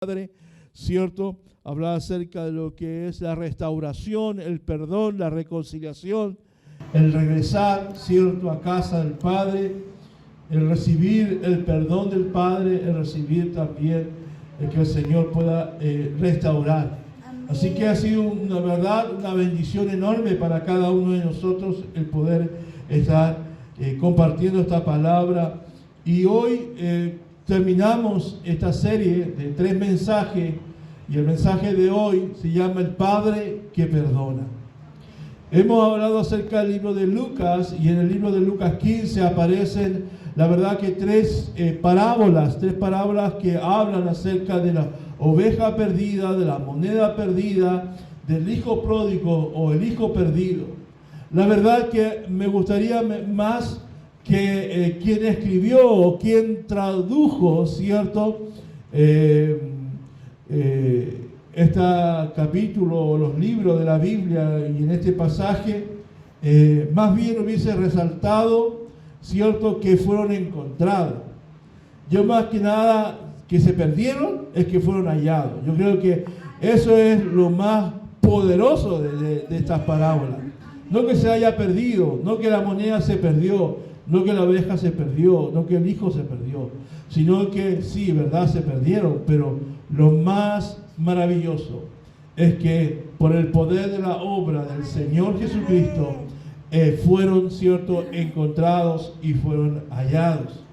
Padre, ¿cierto? Hablar acerca de lo que es la restauración, el perdón, la reconciliación, el regresar, ¿cierto?, a casa del Padre, el recibir el perdón del Padre, el recibir también el que el Señor pueda restaurar. Amén. Así que ha sido una verdad, una bendición enorme para cada uno de nosotros el poder estar compartiendo esta palabra. Y hoy terminamos esta serie de 3 mensajes y el mensaje de hoy se llama El Padre que Perdona. Hemos hablado acerca del libro de Lucas y en el libro de Lucas 15 aparecen, la verdad, que 3 parábolas que hablan acerca de la oveja perdida, de la moneda perdida, del hijo pródigo o el hijo perdido. La verdad que me gustaría más que quien escribió o quien tradujo, ¿cierto?, este capítulo o los libros de la Biblia y en este pasaje, más bien hubiese resaltado, ¿cierto?, que fueron encontrados. Yo más que nada que se perdieron es que fueron hallados. Yo creo que eso es lo más poderoso de estas parábolas. No que se haya perdido, no que la moneda se perdió, no que la oveja se perdió, no que el hijo se perdió, sino que sí, verdad, se perdieron, pero lo más maravilloso es que por el poder de la obra del Señor Jesucristo fueron, ¿cierto?, encontrados y fueron hallados.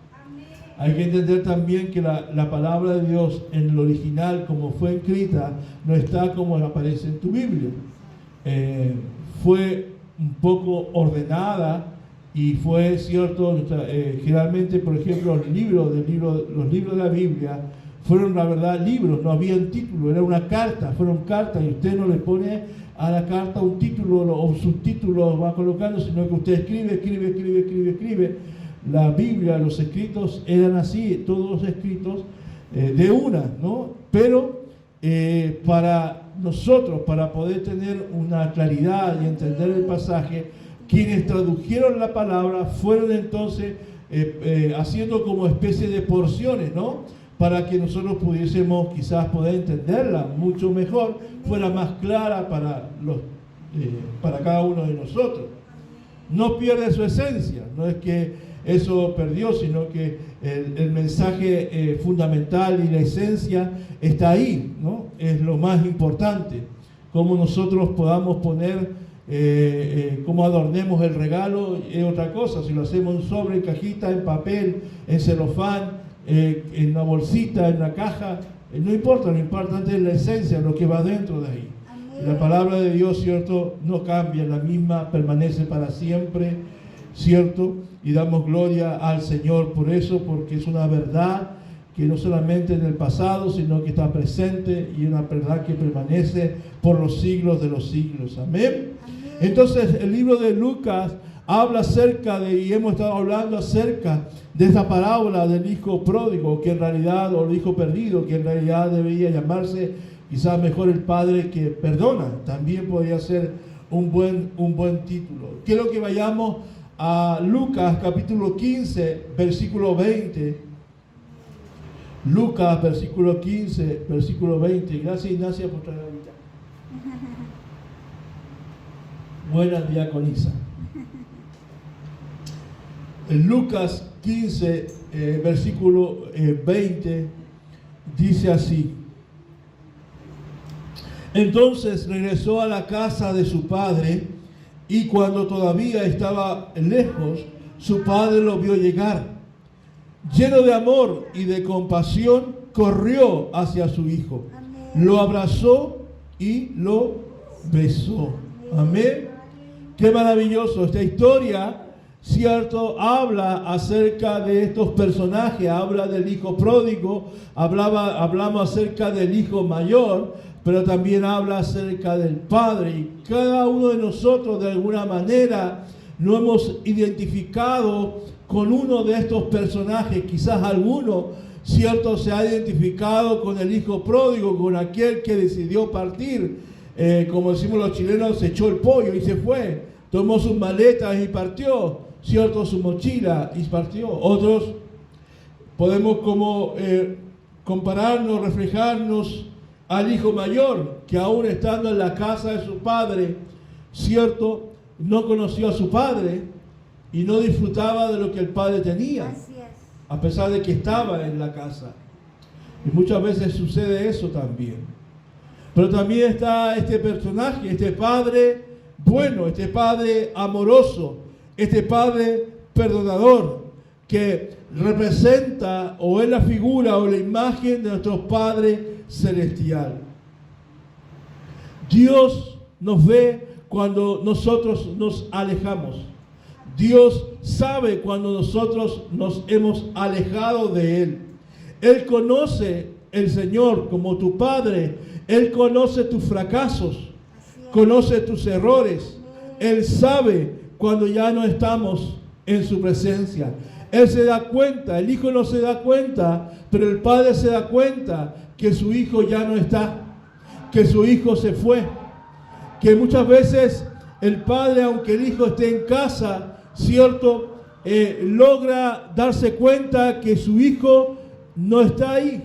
Hay que entender también que la palabra de Dios en el original, como fue escrita, no está como aparece en tu Biblia. Fue un poco ordenada y fue, cierto, generalmente, por ejemplo, los libros de la Biblia fueron, la verdad, libros, no habían título, era una carta, fueron cartas, y usted no le pone a la carta un título o subtítulo, va colocando, sino que usted escribe. La Biblia, los escritos eran así, todos escritos de una, ¿no? Pero para nosotros, para poder tener una claridad y entender el pasaje, quienes tradujeron la palabra fueron entonces haciendo como especie de porciones, ¿no?, para que nosotros pudiésemos quizás poder entenderla mucho mejor, fuera más clara para cada uno de nosotros. No pierde su esencia, no es que eso perdió, sino que el mensaje fundamental y la esencia está ahí, ¿no? Es lo más importante. Cómo nosotros podamos poner, cómo adornemos el regalo es otra cosa. Si lo hacemos en sobre, en cajita, en papel, en celofán, en una bolsita, en una caja, no importa, lo importante es la esencia, lo que va dentro de ahí. La palabra de Dios, ¿cierto?, no cambia, la misma permanece para siempre, ¿cierto? Y damos gloria al Señor por eso, porque es una verdad que no solamente en el pasado, sino que está presente y una verdad que permanece por los siglos de los siglos. Amén. Entonces, el libro de Lucas habla acerca de, y hemos estado hablando acerca de esta parábola del hijo pródigo, que en realidad, o el hijo perdido, que en realidad debería llamarse quizás mejor el padre que perdona. También podría ser un buen título. Quiero que vayamos a Lucas capítulo 15, versículo 20. Lucas, versículo 15, versículo 20. Gracias, Ignacia, por traer ahorita. Buena diaconisa. En Lucas 15, versículo 20, dice así: Entonces regresó a la casa de su padre, y cuando todavía estaba lejos, su padre lo vio llegar. Lleno de amor y de compasión, corrió hacia su hijo. Amén. Lo abrazó y lo besó. Amén. Qué maravilloso. Esta historia, ¿cierto?, habla acerca de estos personajes, habla del hijo pródigo, hablamos acerca del hijo mayor, pero también habla acerca del padre. Y cada uno de nosotros, de alguna manera, nos hemos identificado con uno de estos personajes. Quizás alguno, ¿cierto?, se ha identificado con el hijo pródigo, con aquel que decidió partir. Como decimos los chilenos, se echó el pollo y se fue. Tomó sus maletas y partió, ¿cierto?, su mochila y partió. Otros podemos como compararnos, reflejarnos al hijo mayor, que aún estando en la casa de su padre, cierto, no conoció a su padre y no disfrutaba de lo que el padre tenía, a pesar de que estaba en la casa. Y muchas veces sucede eso también. Pero también está este personaje, este padre bueno, este padre amoroso, este padre perdonador, que representa o es la figura o la imagen de nuestro Padre Celestial. Dios nos ve cuando nosotros nos alejamos. Dios sabe cuando nosotros nos hemos alejado de Él. Él conoce, el Señor, como tu Padre, Él conoce tus fracasos, conoce tus errores. Él sabe cuando ya no estamos en su presencia. Él se da cuenta, el hijo no se da cuenta, pero el padre se da cuenta que su hijo ya no está, que su hijo se fue. Que muchas veces el padre, aunque el hijo esté en casa, cierto, logra darse cuenta que su hijo no está ahí.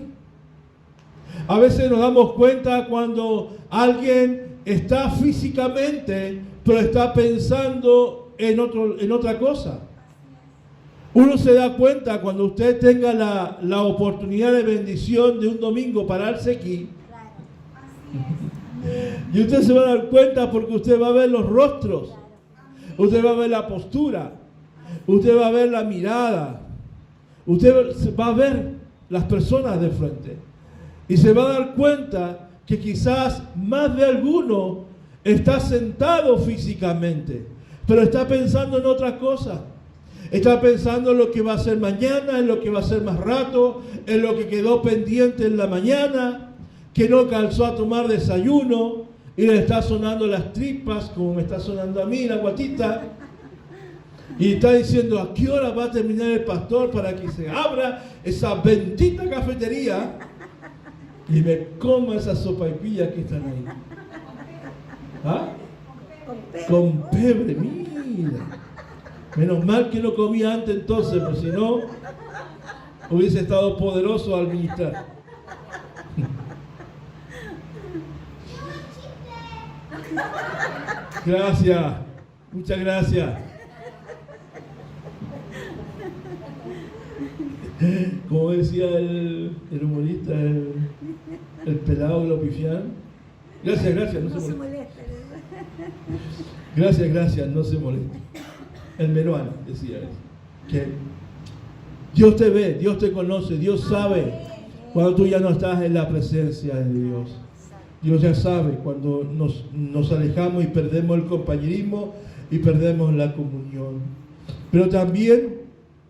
A veces nos damos cuenta cuando alguien está físicamente, pero está pensando en otra cosa. Uno se da cuenta cuando usted tenga la oportunidad de bendición de un domingo pararse aquí. Y usted se va a dar cuenta porque usted va a ver los rostros. Usted va a ver la postura. Usted va a ver la mirada. Usted va a ver las personas de frente. Y se va a dar cuenta que quizás más de alguno está sentado físicamente, pero está pensando en otra cosa. Está pensando en lo que va a hacer mañana, en lo que va a hacer más rato, en lo que quedó pendiente en la mañana, que no alcanzó a tomar desayuno y le está sonando las tripas, como me está sonando a mí la guatita. Y está diciendo, ¿a qué hora va a terminar el pastor para que se abra esa bendita cafetería y me coma esa sopaipilla que están ahí? ¿Ah? Con pebre, mira. Menos mal que no comía antes entonces, porque si no, hubiese estado poderoso al ministrar. Gracias, muchas gracias. Como decía el humorista, el pelado que lo pifian. Gracias, no se moleste. Gracias, no se moleste. El Meruán decía eso, que Dios te ve, Dios te conoce, Dios sabe cuando tú ya no estás en la presencia de Dios. Dios ya sabe cuando nos alejamos y perdemos el compañerismo y perdemos la comunión. Pero también,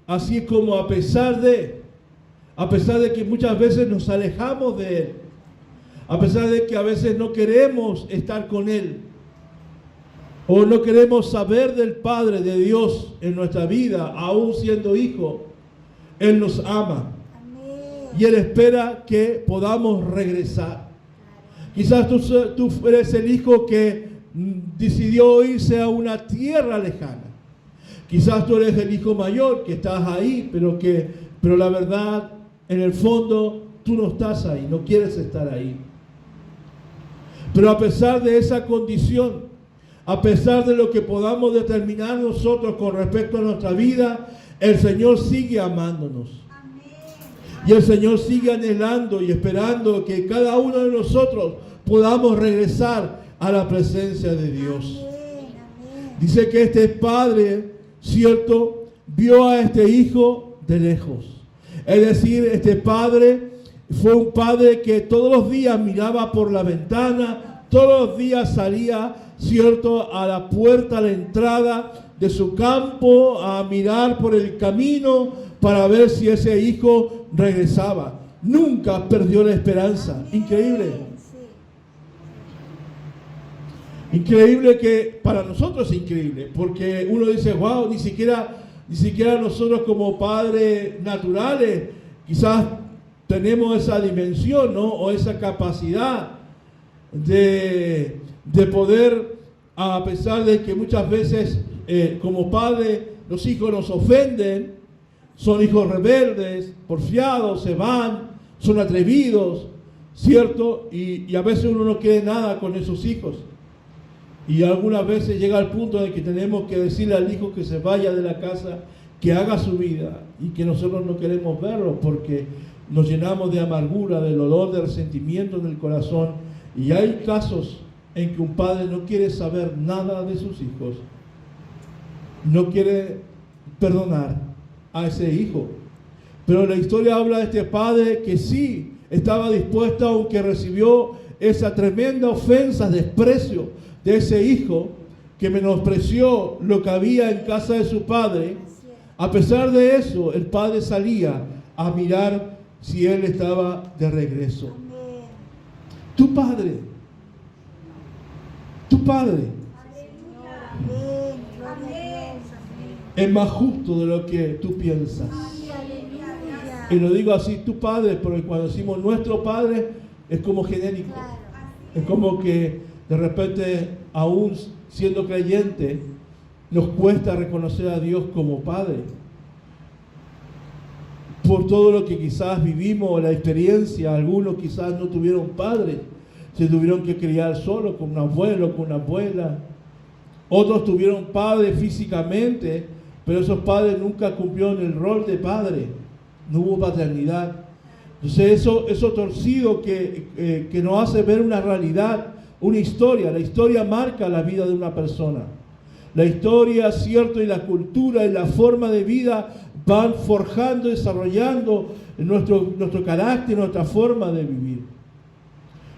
así como a pesar de que muchas veces nos alejamos de Él, a pesar de que a veces no queremos estar con Él, o no queremos saber del Padre, de Dios en nuestra vida, aún siendo hijo, Él nos ama. Amén. Y Él espera que podamos regresar. Quizás tú eres el hijo que decidió irse a una tierra lejana. Quizás tú eres el hijo mayor que estás ahí, pero la verdad, en el fondo, tú no estás ahí, no quieres estar ahí. Pero a pesar de esa condición, a pesar de lo que podamos determinar nosotros con respecto a nuestra vida, el Señor sigue amándonos. Amén. Y el Señor sigue anhelando y esperando que cada uno de nosotros podamos regresar a la presencia de Dios. Amén. Dice que este padre, cierto, vio a este hijo de lejos. Es decir, este padre fue un padre que todos los días miraba por la ventana, todos los días salía, cierto, a la puerta, a la entrada de su campo, a mirar por el camino para ver si ese hijo regresaba. Nunca perdió la esperanza. Increíble. Increíble, que para nosotros es increíble, porque uno dice, wow, ni siquiera nosotros como padres naturales quizás tenemos esa dimensión, ¿no? O esa capacidad de poder, a pesar de que muchas veces como padres los hijos nos ofenden, son hijos rebeldes, porfiados, se van, son atrevidos, ¿cierto? Y a veces uno no quiere nada con esos hijos. Y algunas veces llega al punto en que tenemos que decirle al hijo que se vaya de la casa, que haga su vida, y que nosotros no queremos verlo porque nos llenamos de amargura, del dolor, de resentimiento en el corazón. Y hay casos en que un padre no quiere saber nada de sus hijos, no quiere perdonar a ese hijo. Pero la historia habla de este padre que sí estaba dispuesto, aunque recibió esa tremenda ofensa, desprecio de ese hijo que menospreció lo que había en casa de su padre. A pesar de eso, el padre salía a mirar si él estaba de regreso. Tu padre es más justo de lo que tú piensas. Y lo digo así, tu padre, porque cuando decimos nuestro padre es como genérico. Es como que de repente, aún siendo creyente, nos cuesta reconocer a Dios como Padre. Por todo lo que quizás vivimos, la experiencia, algunos quizás no tuvieron padres, se tuvieron que criar solo con un abuelo, con una abuela. Otros tuvieron padres físicamente, pero esos padres nunca cumplieron el rol de padre. No hubo paternidad. Entonces eso torcido que nos hace ver una realidad, una historia. La historia marca la vida de una persona. La historia, cierto, y la cultura y la forma de vida van forjando, desarrollando nuestro carácter, nuestra forma de vivir.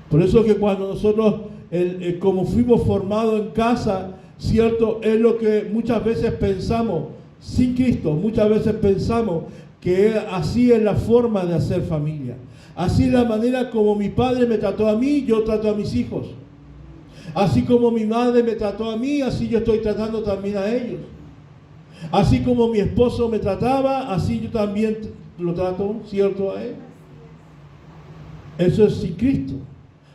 Por eso que cuando nosotros, como fuimos formados en casa, cierto, es lo que muchas veces pensamos, sin Cristo, muchas veces pensamos que así es la forma de hacer familia. Así es la manera como mi padre me trató a mí, yo trato a mis hijos. Así como mi madre me trató a mí, así yo estoy tratando también a ellos. Así como mi esposo me trataba, así yo también lo trato, ¿cierto? A él. Eso es sin Cristo.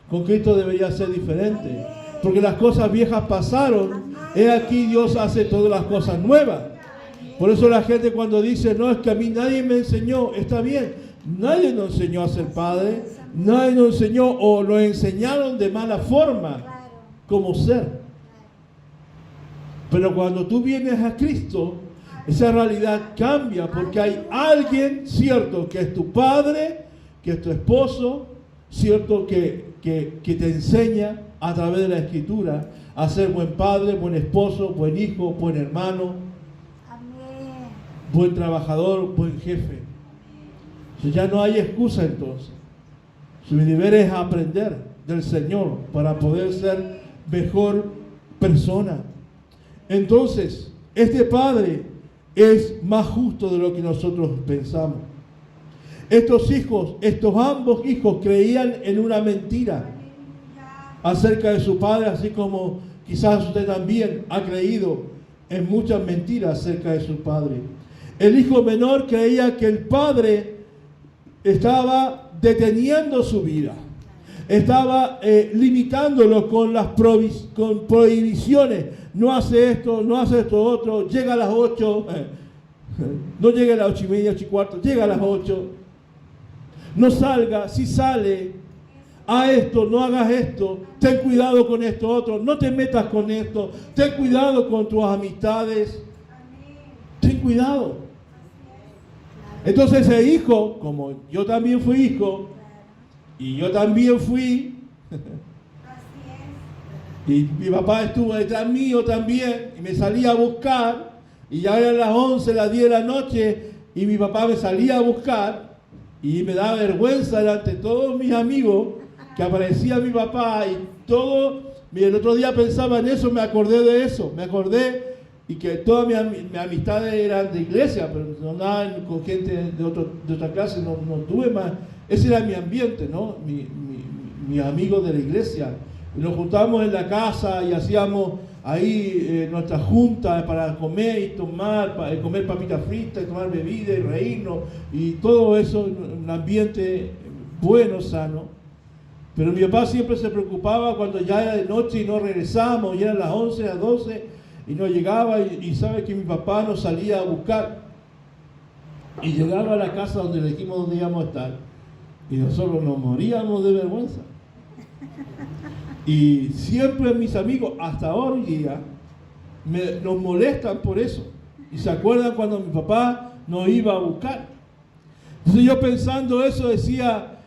Con Cristo debería ser diferente. Porque las cosas viejas pasaron. He aquí Dios hace todas las cosas nuevas. Por eso la gente cuando dice, no, es que a mí nadie me enseñó, está bien. Nadie nos enseñó a ser padre. Nadie nos enseñó o lo enseñaron de mala forma como ser. Pero cuando tú vienes a Cristo, esa realidad cambia porque hay alguien, cierto, que es tu padre, que es tu esposo, cierto, que te enseña a través de la Escritura a ser buen padre, buen esposo, buen hijo, buen hermano, buen trabajador, buen jefe. Entonces ya no hay excusa entonces. Mi deber es aprender del Señor para poder ser mejor persona. Entonces, este padre es más justo de lo que nosotros pensamos. Estos ambos hijos creían en una mentira acerca de su padre, así como quizás usted también ha creído en muchas mentiras acerca de su padre. El hijo menor creía que el padre estaba deteniendo su vida, estaba limitándolo con prohibiciones. No hace esto, no hace esto otro, llega a las 8, no llega a las 8:30, 8:15, llega a las 8. No salga, si sale, a esto, no hagas esto, ten cuidado con esto otro, no te metas con esto, ten cuidado con tus amistades, ten cuidado. Entonces ese hijo, como yo también fui hijo, y yo también fui, y mi papá estuvo detrás mío también, y me salía a buscar, y ya eran las 11, las 10 de la noche, y mi papá me salía a buscar, y me daba vergüenza delante de todos mis amigos, que aparecía mi papá, y todo, el otro día pensaba en eso, me acordé de eso, y que todas mis amistades eran de iglesia, pero no nada con gente de otra clase, no tuve más. Ese era mi ambiente, ¿no? Mis amigos de la iglesia. Y nos juntábamos en la casa y hacíamos ahí nuestras juntas para comer y tomar, para comer papitas fritas, y tomar bebida y reírnos, y todo eso, un ambiente bueno, sano. Pero mi papá siempre se preocupaba cuando ya era de noche y no regresábamos, ya eran las 11, las 12, y no llegaba, y sabe que mi papá nos salía a buscar, y llegaba a la casa donde le dijimos dónde íbamos a estar, Y nosotros nos moríamos de vergüenza. Y siempre mis amigos, hasta hoy día, nos molestan por eso. Y se acuerdan cuando mi papá nos iba a buscar. Entonces yo pensando eso decía,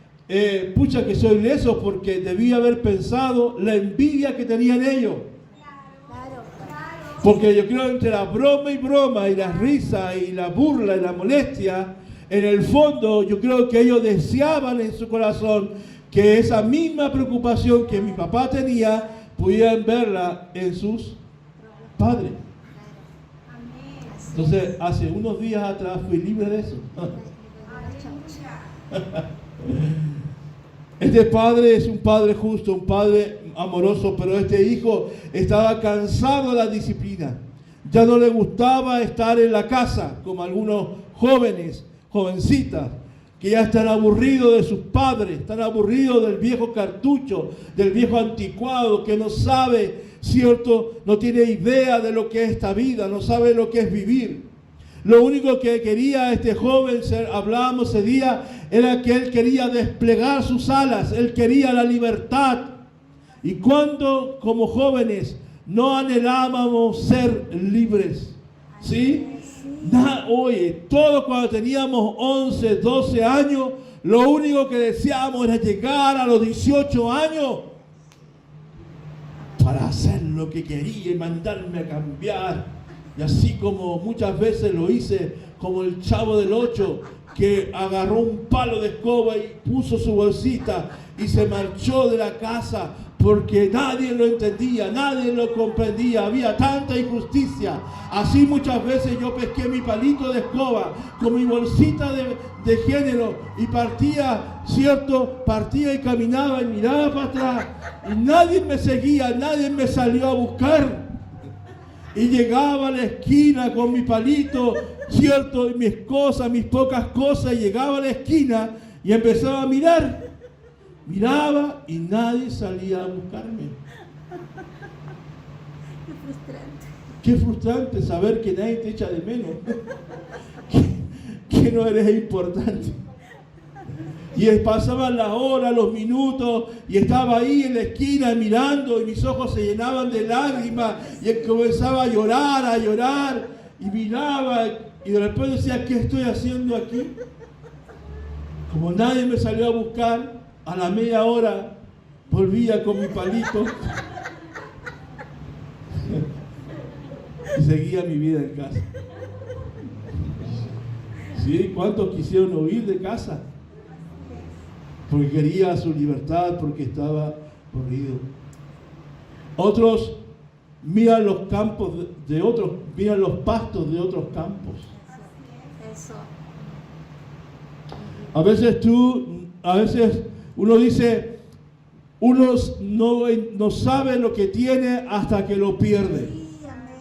pucha que soy leso, porque debía haber pensado la envidia que tenían ellos. Porque yo creo entre la broma y la risa y la burla y la molestia, en el fondo yo creo que ellos deseaban en su corazón que esa misma preocupación que mi papá tenía, pudieran verla en sus padres. Entonces, hace unos días atrás fui libre de eso. Este padre es un padre justo, un padre amoroso, pero este hijo estaba cansado de la disciplina. Ya no le gustaba estar en la casa, como algunos jóvenes, jovencitas, que ya están aburridos de sus padres, están aburridos del viejo cartucho, del viejo anticuado, que no sabe, ¿cierto? No tiene idea de lo que es esta vida, no sabe lo que es vivir. Lo único que quería este joven, hablábamos ese día, era que él quería desplegar sus alas, él quería la libertad. Y cuando como jóvenes no anhelábamos ser libres, ¿sí? Oye, todos cuando teníamos 11, 12 años, lo único que deseábamos era llegar a los 18 años para hacer lo que quería y mandarme a cambiar. Y así como muchas veces lo hice, como el Chavo del 8, que agarró un palo de escoba y puso su bolsita y se marchó de la casa porque nadie lo entendía, nadie lo comprendía, había tanta injusticia. Así muchas veces yo pesqué mi palito de escoba con mi bolsita de género y partía, ¿cierto? Partía y caminaba y miraba para atrás y nadie me seguía, nadie me salió a buscar. Y llegaba a la esquina con mi palito, ¿cierto? Y mis cosas, mis pocas cosas, y llegaba a la esquina y empezaba a mirar. Miraba y nadie salía a buscarme. Qué frustrante. Qué frustrante saber que nadie te echa de menos. que no eres importante. Y pasaban las horas, los minutos, y estaba ahí en la esquina mirando, y mis ojos se llenaban de lágrimas, y comenzaba a llorar, y miraba, y de repente decía, ¿qué estoy haciendo aquí? Como nadie me salió a buscar, a la media hora volvía con mi palito y seguía mi vida en casa. ¿Sí? ¿Cuántos quisieron huir de casa? Porque quería su libertad, porque estaba corrido. Otros miran los campos de otros, miran los pastos de otros campos. Eso. A veces uno dice, uno no sabe lo que tiene hasta que lo pierde.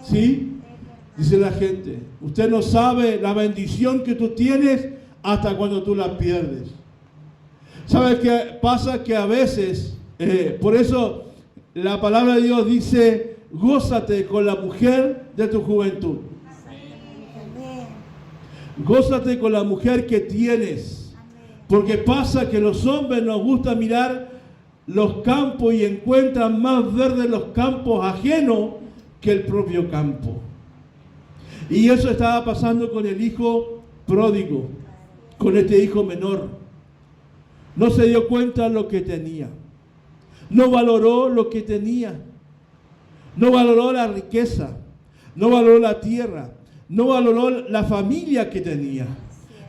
¿Sí? Dice la gente, usted no sabe la bendición que tú tienes hasta cuando tú la pierdes. ¿Sabes qué pasa? Que a veces, por eso la palabra de Dios dice, gózate con la mujer de tu juventud. Gózate con la mujer que tienes. Porque pasa que los hombres nos gusta mirar los campos y encuentran más verdes los campos ajenos que el propio campo. Y eso estaba pasando con el hijo pródigo, con este hijo menor. No se dio cuenta de lo que tenía. No valoró lo que tenía. No valoró la riqueza. No valoró la tierra. No valoró la familia que tenía.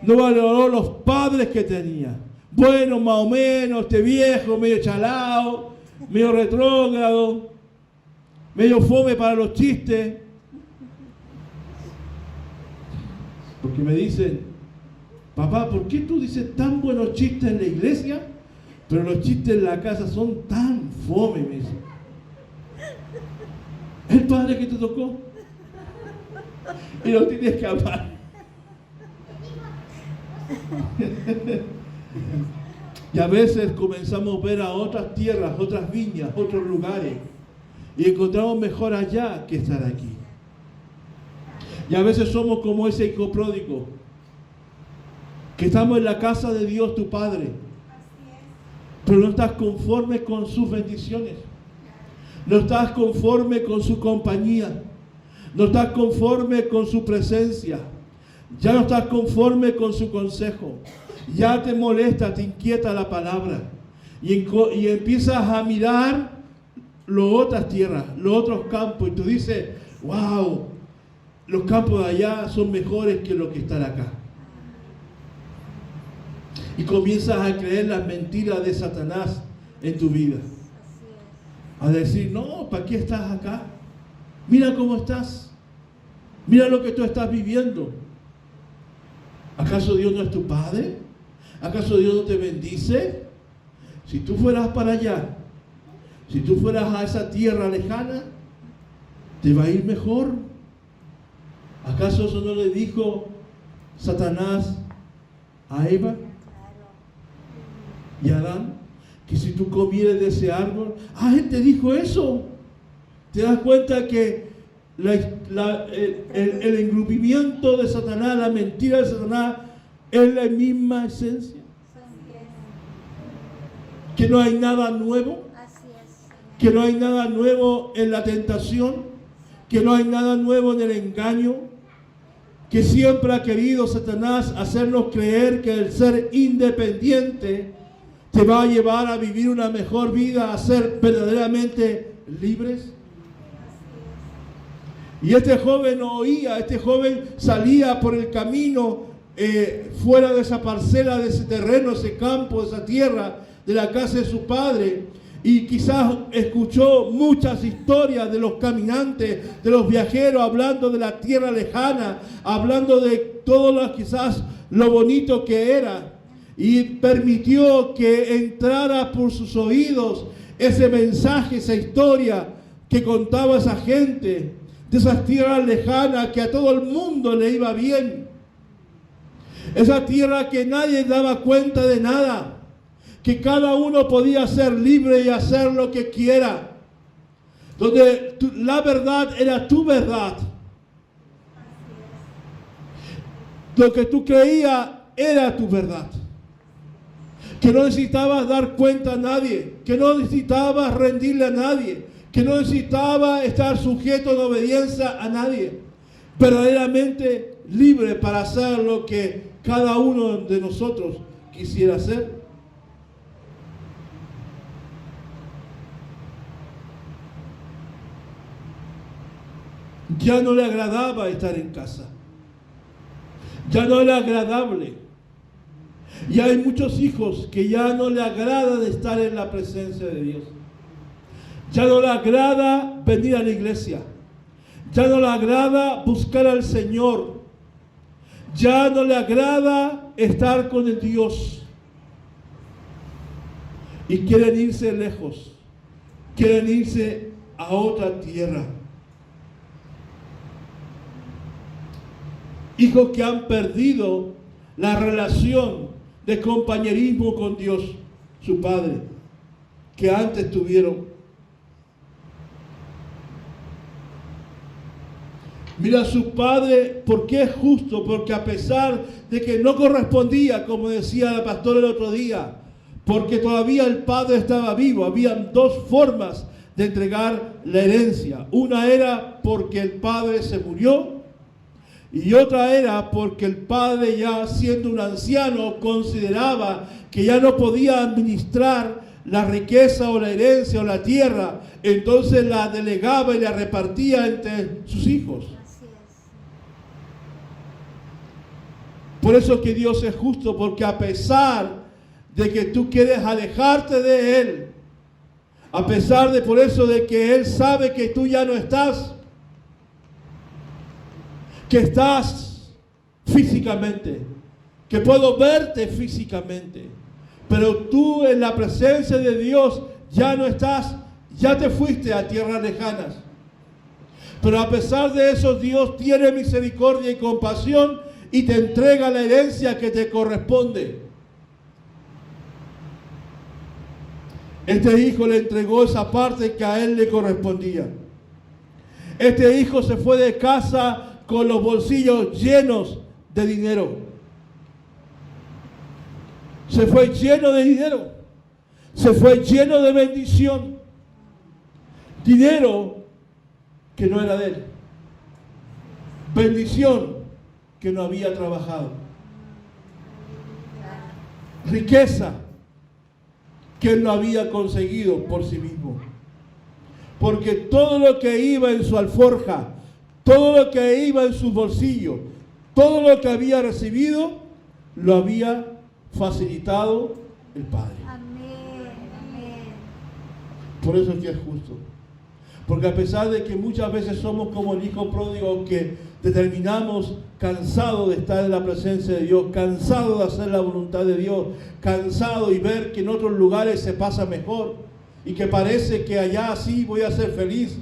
No valoró los padres que tenía. Bueno, más o menos, este viejo, medio chalao, medio retrógrado, medio fome para los chistes. Porque me dicen, papá, ¿por qué tú dices tan buenos chistes en la iglesia, pero los chistes en la casa son tan fome? Me dicen. El padre que te tocó. Y lo tienes que amar. Y a veces comenzamos a ver a otras tierras, otras viñas, otros lugares, y encontramos mejor allá que estar aquí. Y a veces somos como ese hijo pródigo, que estamos en la casa de Dios tu Padre, pero no estás conforme con sus bendiciones. No estás conforme con su compañía. No estás conforme con su presencia. Ya no estás conforme con su consejo. Ya te molesta, te inquieta la palabra. Y empiezas a mirar las otras tierras, los otros campos. Y tú dices, wow, los campos de allá son mejores que los que están acá. Y comienzas a creer las mentiras de Satanás en tu vida. A decir, no, ¿para qué estás acá? Mira cómo estás. Mira lo que tú estás viviendo. ¿Acaso Dios no es tu Padre? ¿Acaso Dios no te bendice? Si tú fueras para allá, si tú fueras a esa tierra lejana, te va a ir mejor. ¿Acaso eso no le dijo Satanás a Eva y a Adán? Que si tú comieres de ese árbol, él te dijo eso. ¿Te das cuenta que el engrupimiento de Satanás, la mentira de Satanás, es la misma esencia? Que no hay nada nuevo, que no hay nada nuevo en la tentación, que no hay nada nuevo en el engaño, que siempre ha querido Satanás hacernos creer que el ser independiente te va a llevar a vivir una mejor vida, a ser verdaderamente libres. Y este joven no oía, este joven salía por el camino fuera de esa parcela, de ese terreno, ese campo, de esa tierra, de la casa de su padre. Y quizás escuchó muchas historias de los caminantes, de los viajeros, hablando de la tierra lejana, hablando de todo quizás lo bonito que era. Y permitió que entrara por sus oídos ese mensaje, esa historia que contaba esa gente de esas tierras lejanas, que a todo el mundo le iba bien. Esa tierra que nadie daba cuenta de nada, que cada uno podía ser libre y hacer lo que quiera, donde la verdad era tu verdad. Lo que tú creías era tu verdad. Que no necesitabas dar cuenta a nadie, que no necesitabas rendirle a nadie, que no necesitabas estar sujeto en obediencia a nadie. Verdaderamente libre para hacer lo que cada uno de nosotros quisiera hacer. Ya no le agradaba estar en casa. Ya no era agradable. Y hay muchos hijos que ya no le agrada de estar en la presencia de Dios. Ya no le agrada venir a la iglesia. Ya no le agrada buscar al Señor. Ya no le agrada estar con el Dios. Y quieren irse lejos. Quieren irse a otra tierra. Hijos que han perdido la relación de compañerismo con Dios, su Padre, que antes tuvieron. Mira a su Padre, porque es justo, porque a pesar de que no correspondía, como decía la pastora el otro día, porque todavía el Padre estaba vivo, habían dos formas de entregar la herencia. Una era porque el Padre se murió, y otra era porque el padre, ya siendo un anciano, consideraba que ya no podía administrar la riqueza o la herencia o la tierra. Entonces la delegaba y la repartía entre sus hijos. Así es. Por eso que Dios es justo, porque a pesar de que tú quieres alejarte de Él, a pesar de por eso de que Él sabe que tú ya no estás, que estás físicamente, que puedo verte físicamente, pero tú en la presencia de Dios ya no estás, ya te fuiste a tierras lejanas. Pero a pesar de eso, Dios tiene misericordia y compasión y te entrega la herencia que te corresponde. Este hijo le entregó esa parte que a él le correspondía. Este hijo se fue de casa con los bolsillos llenos de dinero. Se fue lleno de dinero. Se fue lleno de bendición. Dinero que no era de él. Bendición que no había trabajado. Riqueza que él no había conseguido por sí mismo. Porque todo lo que iba en su alforja, todo lo que iba en su bolsillo, todo lo que había recibido, lo había facilitado el Padre. Amén, amén. Por eso es que es justo. Porque a pesar de que muchas veces somos como el hijo pródigo que determinamos cansado de estar en la presencia de Dios, cansado de hacer la voluntad de Dios, cansado y ver que en otros lugares se pasa mejor y que parece que allá sí voy a ser feliz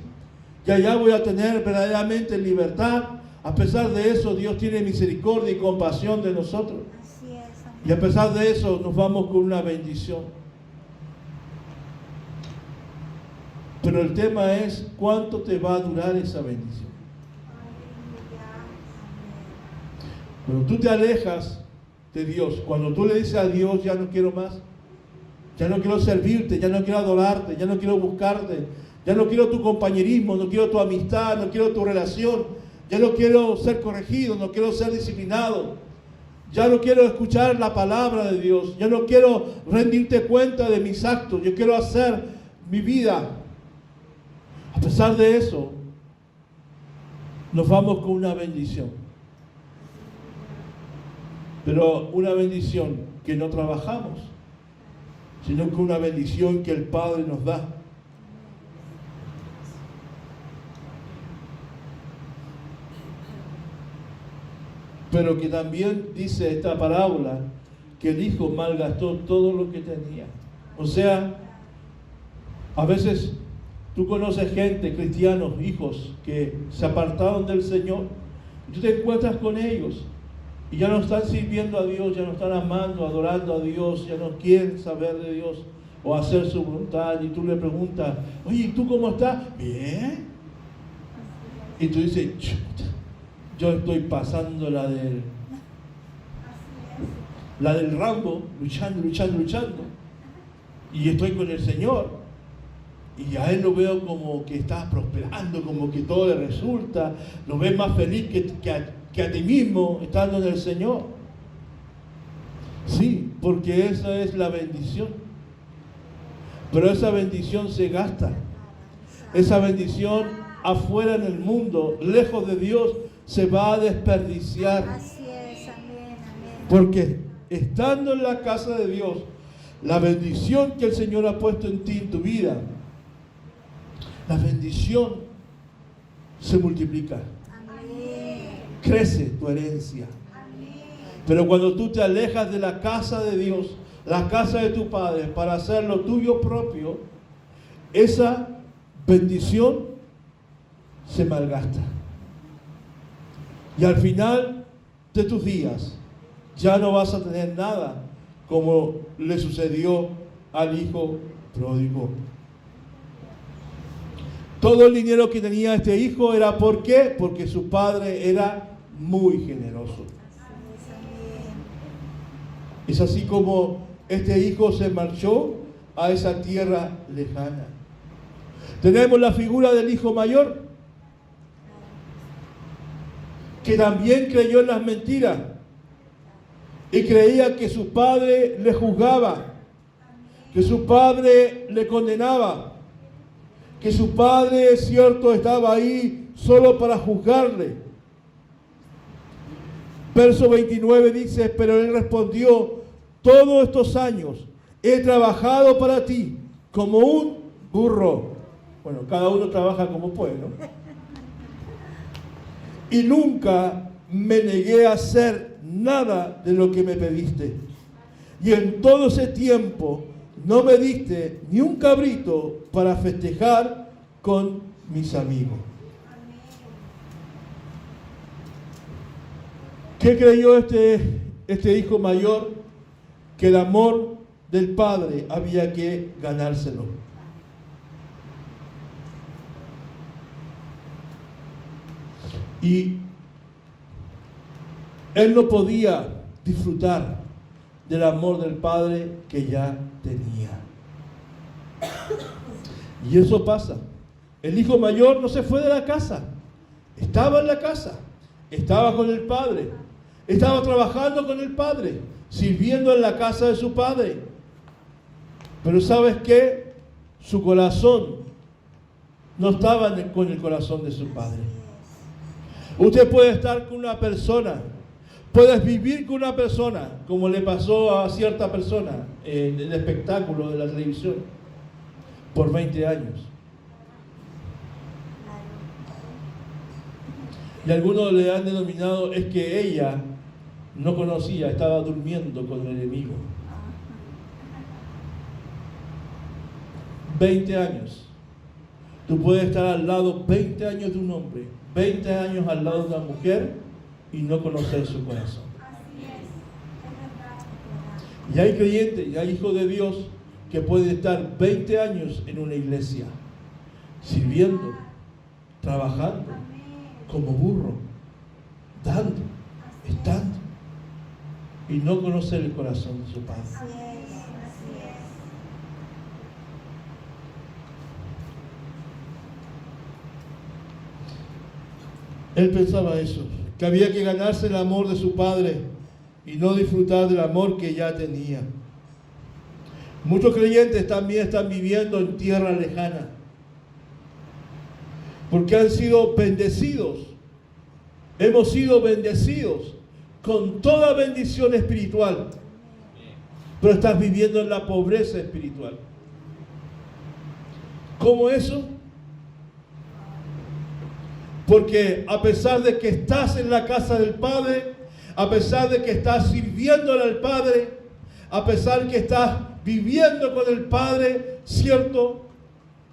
y allá voy a tener verdaderamente libertad. A pesar de eso, Dios tiene misericordia y compasión de nosotros. Así es, amén. Y a pesar de eso, nos vamos con una bendición. Pero el tema es, ¿cuánto te va a durar esa bendición? Cuando tú te alejas de Dios, cuando tú le dices a Dios, ya no quiero más, ya no quiero servirte, ya no quiero adorarte, ya no quiero buscarte, ya no quiero tu compañerismo, no quiero tu amistad, no quiero tu relación, ya no quiero ser corregido, no quiero ser disciplinado, ya no quiero escuchar la palabra de Dios, ya no quiero rendirte cuenta de mis actos, yo quiero hacer mi vida. A pesar de eso, nos vamos con una bendición. Pero una bendición que no trabajamos, sino que una bendición que el Padre nos da. Pero que también dice esta parábola que el hijo malgastó todo lo que tenía. O sea, a veces tú conoces gente, cristianos, hijos, que se apartaron del Señor. Y tú te encuentras con ellos y ya no están sirviendo a Dios, ya no están amando, adorando a Dios, ya no quieren saber de Dios o hacer su voluntad. Y tú le preguntas, oye, ¿y tú cómo estás? Bien. Y tú dices, chuta, yo estoy pasando la del Rambo, luchando. Y estoy con el Señor. Y a él lo veo como que está prosperando, como que todo le resulta. Lo ves más feliz que a ti mismo estando en el Señor. Sí, porque esa es la bendición. Pero esa bendición se gasta. Esa bendición afuera en el mundo, lejos de Dios, se va a desperdiciar. Así es, amén, amén. Porque estando en la casa de Dios, la bendición que el Señor ha puesto en ti, en tu vida, la bendición se multiplica. Amén. Crece tu herencia. Amén. Pero cuando tú te alejas de la casa de Dios, la casa de tu Padre, para hacer lo tuyo propio, esa bendición se malgasta. Y al final de tus días, ya no vas a tener nada como le sucedió al hijo pródigo. Todo el dinero que tenía este hijo era ¿por qué? Porque su padre era muy generoso. Es así como este hijo se marchó a esa tierra lejana. Tenemos la figura del hijo mayor, que también creyó en las mentiras y creía que su padre le juzgaba, que su padre le condenaba, que su padre, es cierto, estaba ahí solo para juzgarle. Verso 29 dice, pero él respondió, todos estos años he trabajado para ti como un burro. Bueno, cada uno trabaja como puede, ¿no? Y nunca me negué a hacer nada de lo que me pediste. Y en todo ese tiempo no me diste ni un cabrito para festejar con mis amigos. ¿Qué creyó este hijo mayor? Que el amor del padre había que ganárselo. Y él no podía disfrutar del amor del padre que ya tenía. Y eso pasa. El hijo mayor no se fue de la casa. Estaba en la casa. Estaba con el padre. Estaba trabajando con el padre. Sirviendo en la casa de su padre. Pero ¿sabes qué? Su corazón no estaba con el corazón de su padre. Usted puede estar con una persona. Puedes vivir con una persona, como le pasó a cierta persona en el espectáculo de la televisión, por 20 años. Y algunos le han denominado es que ella no conocía, estaba durmiendo con el enemigo. 20 años. Tú puedes estar al lado 20 años de un hombre, 20 años al lado de una mujer y no conocer su corazón. Y hay creyentes, y hay hijos de Dios que pueden estar 20 años en una iglesia, sirviendo, trabajando, como burro, dando, estando, y no conocer el corazón de su Padre. Él pensaba eso, que había que ganarse el amor de su padre y no disfrutar del amor que ya tenía. Muchos creyentes también están viviendo en tierra lejana, porque han sido bendecidos. Hemos sido bendecidos con toda bendición espiritual, pero estás viviendo en la pobreza espiritual. ¿Cómo eso? Porque a pesar de que estás en la casa del Padre, a pesar de que estás sirviéndole al Padre, a pesar de que estás viviendo con el Padre, ¿cierto?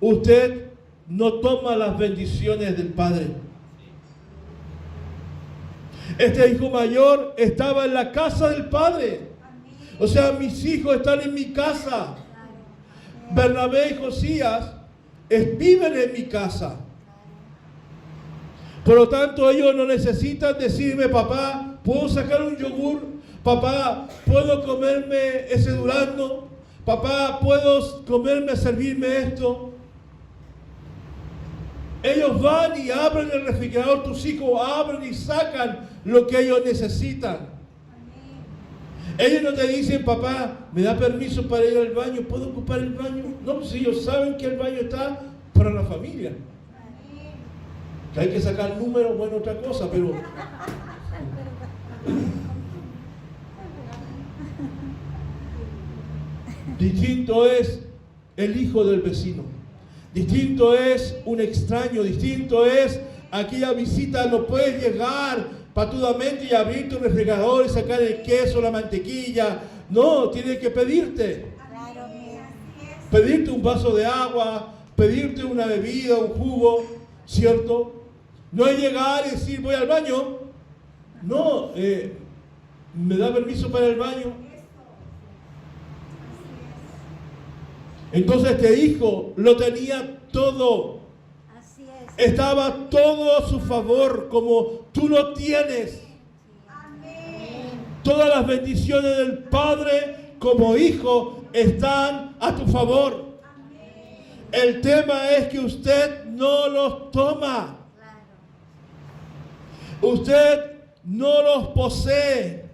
Usted no toma las bendiciones del Padre. Este hijo mayor estaba en la casa del Padre. O sea, mis hijos están en mi casa. Bernabé y Josías viven en mi casa. Por lo tanto, ellos no necesitan decirme, papá, ¿puedo sacar un yogur? Papá, ¿puedo comerme ese durazno? Papá, ¿puedo servirme esto? Ellos van y abren el refrigerador, tus hijos abren y sacan lo que ellos necesitan. Ellos no te dicen, papá, ¿me da permiso para ir al baño? ¿Puedo ocupar el baño? No, pues ellos saben que el baño está para la familia. Que hay que sacar números, bueno, otra cosa, pero... Distinto es el hijo del vecino. Distinto es un extraño. Distinto es aquella visita. No puedes llegar patudamente y abrir tu refrigerador y sacar el queso, la mantequilla. No, tienes que pedirte. Pedirte un vaso de agua, pedirte una bebida, un jugo, ¿cierto? No es llegar y decir, voy al baño. No, ¿me da permiso para el baño? Entonces este hijo lo tenía todo. Estaba todo a su favor, como tú lo tienes. Todas las bendiciones del Padre como hijo están a tu favor. El tema es que usted no los toma. Usted no los posee.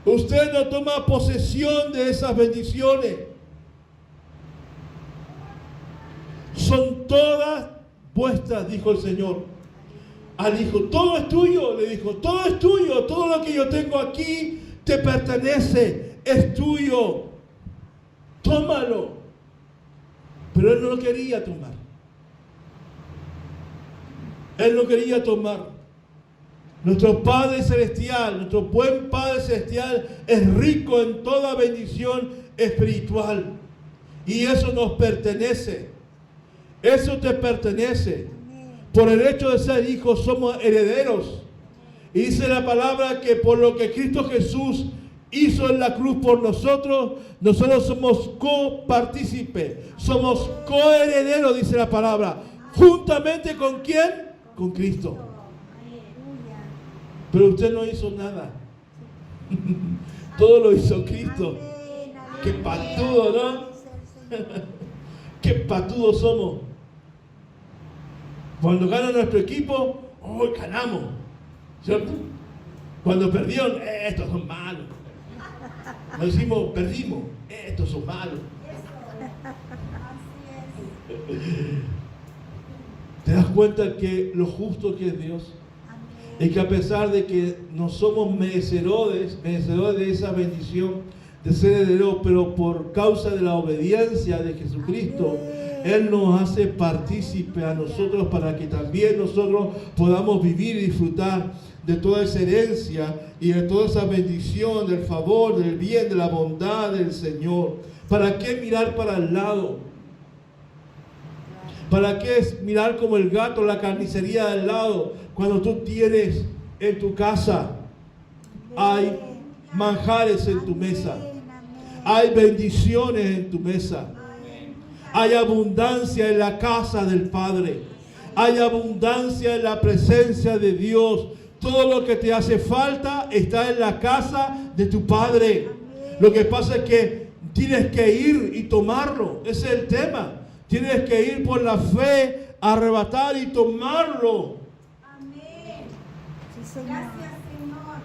Usted no toma posesión de esas bendiciones. Son todas vuestras, dijo el Señor. Al hijo, todo es tuyo, le dijo, todo es tuyo, todo lo que yo tengo aquí te pertenece, es tuyo. Tómalo. Pero él no lo quería tomar. Él no quería tomar. Nuestro Padre Celestial, nuestro buen Padre Celestial es rico en toda bendición espiritual. Y eso nos pertenece. Eso te pertenece. Por el hecho de ser hijos somos herederos. Y dice la palabra que por lo que Cristo Jesús hizo en la cruz por nosotros, nosotros somos copartícipes. Somos coherederos, dice la palabra. ¿Juntamente con quién? Con Cristo. Pero usted no hizo nada. Todo lo hizo Cristo. Qué patudo, ¿no? qué patudos somos. Cuando gana nuestro equipo, ¡oh, ganamos! ¿Cierto? Cuando perdieron, estos son malos. Cuando decimos, perdimos, estos son malos. ¿Te das cuenta que lo justo que es Dios? Es que a pesar de que no somos merecedores de esa bendición de ser herederos, pero por causa de la obediencia de Jesucristo, Él nos hace partícipe a nosotros para que también nosotros podamos vivir y disfrutar de toda esa herencia y de toda esa bendición, del favor, del bien, de la bondad del Señor. ¿Para qué mirar para el lado? ¿Para qué es mirar como el gato la carnicería del lado cuando tú tienes en tu casa? Hay manjares en tu mesa. Hay bendiciones en tu mesa. Hay abundancia en la casa del Padre. Hay abundancia en la presencia de Dios. Todo lo que te hace falta está en la casa de tu Padre. Lo que pasa es que tienes que ir y tomarlo. Ese es el tema. Tienes que ir por la fe, arrebatar y tomarlo. Amén. Sí, Señor. Gracias, Señor.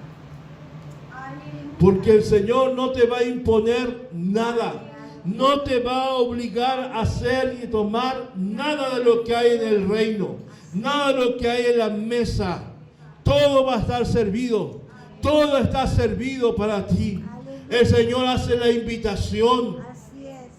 Aleluya. Porque el Señor no te va a imponer nada. No te va a obligar a hacer y tomar nada de lo que hay en el reino. Nada de lo que hay en la mesa. Todo va a estar servido. Todo está servido para ti. El Señor hace la invitación. Así es.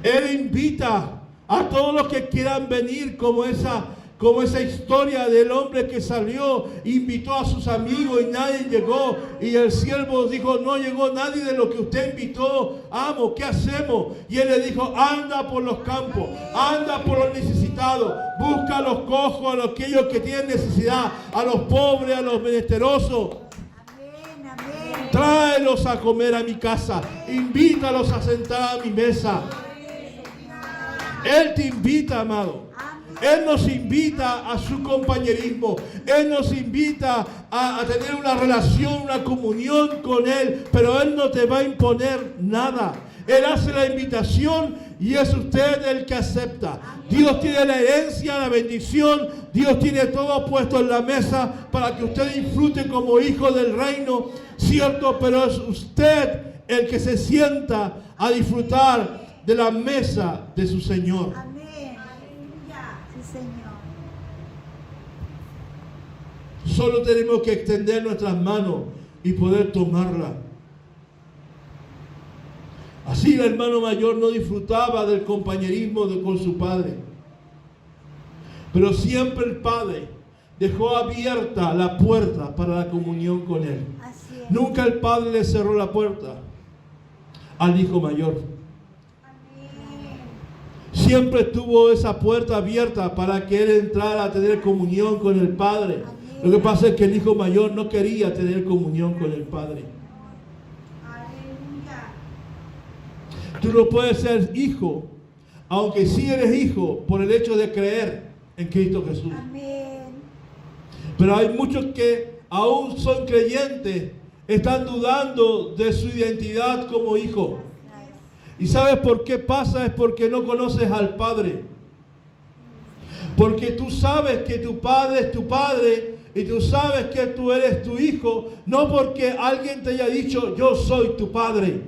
Él invita a todos los que quieran venir, como esa historia del hombre que salió, invitó a sus amigos y nadie llegó. Y el siervo dijo, no llegó nadie de lo que usted invitó. Amo, ¿qué hacemos? Y él le dijo, anda por los campos, anda por los necesitados, busca a los cojos, a aquellos que tienen necesidad, a los pobres, a los menesterosos. Amén, amén. Tráelos a comer a mi casa, invítalos a sentar a mi mesa. Él te invita, amado. Él nos invita a su compañerismo. Él nos invita a tener una relación, una comunión con Él. Pero Él no te va a imponer nada. Él hace la invitación y es usted el que acepta. Dios tiene la herencia, la bendición. Dios tiene todo puesto en la mesa para que usted disfrute como hijo del reino. Cierto, pero es usted el que se sienta a disfrutar de la mesa de su Señor. Amén. Aleluya. Sí, Señor. Solo tenemos que extender nuestras manos y poder tomarla. Así el hermano mayor no disfrutaba del compañerismo con su padre. Pero siempre el padre dejó abierta la puerta para la comunión con él. Así es. Nunca el padre le cerró la puerta al hijo mayor. Siempre tuvo esa puerta abierta para que él entrara a tener comunión con el Padre. Lo que pasa es que el hijo mayor no quería tener comunión con el Padre. Tú no puedes ser hijo, aunque sí eres hijo, por el hecho de creer en Cristo Jesús. Amén. Pero hay muchos que aún son creyentes, están dudando de su identidad como hijo. ¿Y sabes por qué pasa? Es porque no conoces al Padre. Porque tú sabes que tu Padre es tu Padre y tú sabes que tú eres tu hijo, no porque alguien te haya dicho, yo soy tu Padre.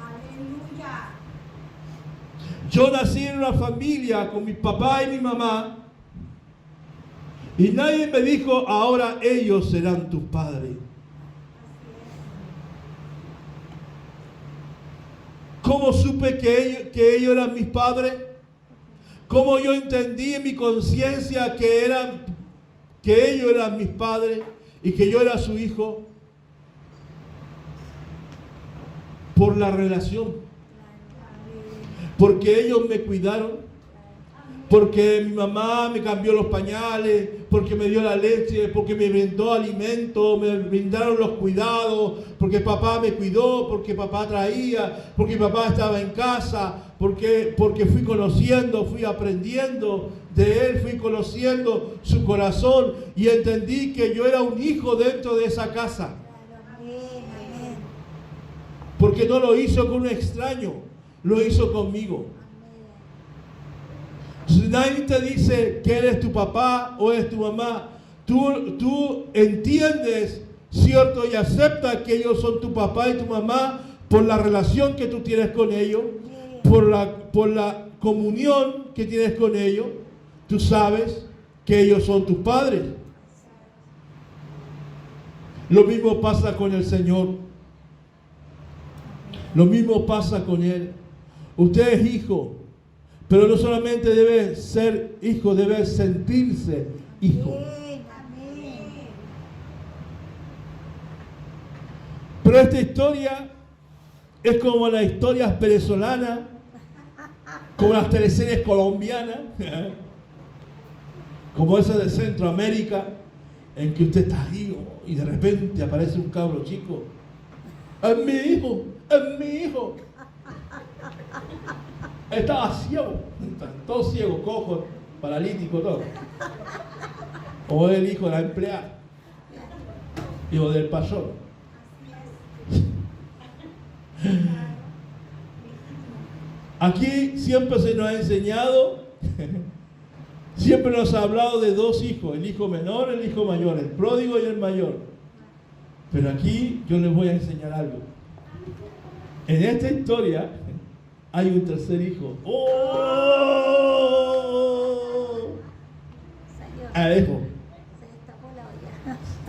Aleluya. Yo nací en una familia con mi papá y mi mamá y nadie me dijo, ahora ellos serán tus padres. ¿Cómo supe que ellos eran mis padres? ¿Cómo yo entendí en mi conciencia que ellos eran mis padres y que yo era su hijo? Por la relación. Porque ellos me cuidaron. Porque mi mamá me cambió los pañales, porque me dio la leche, porque me brindó alimento, me brindaron los cuidados, porque papá me cuidó, porque papá traía, porque papá estaba en casa, porque fui conociendo, fui aprendiendo de él, fui conociendo su corazón y entendí que yo era un hijo dentro de esa casa. Porque no lo hizo con un extraño, lo hizo conmigo. Si nadie te dice que eres tu papá o eres tu mamá, tú entiendes, ¿cierto? Y aceptas que ellos son tu papá y tu mamá por la relación que tú tienes con ellos, por la comunión que tienes con ellos. Tú sabes que ellos son tus padres. Lo mismo pasa con el Señor. Lo mismo pasa con Él. Usted es hijo, pero no solamente debe ser hijo, debe sentirse hijo. Pero esta historia es como las historias venezolanas, como las teleseries colombianas, como esa de Centroamérica, en que usted está ahí y de repente aparece un cabro chico. ¡Es mi hijo! ¡Es mi hijo! Estaba ciego, todo ciego, cojo, paralítico, todo. O el hijo de la empleada, hijo del pastor. Aquí siempre se nos ha enseñado, siempre nos ha hablado de dos hijos, el hijo menor, el hijo mayor, el pródigo y el mayor. Pero aquí yo les voy a enseñar algo. En esta historia hay un tercer hijo. ¡Oh! El hijo.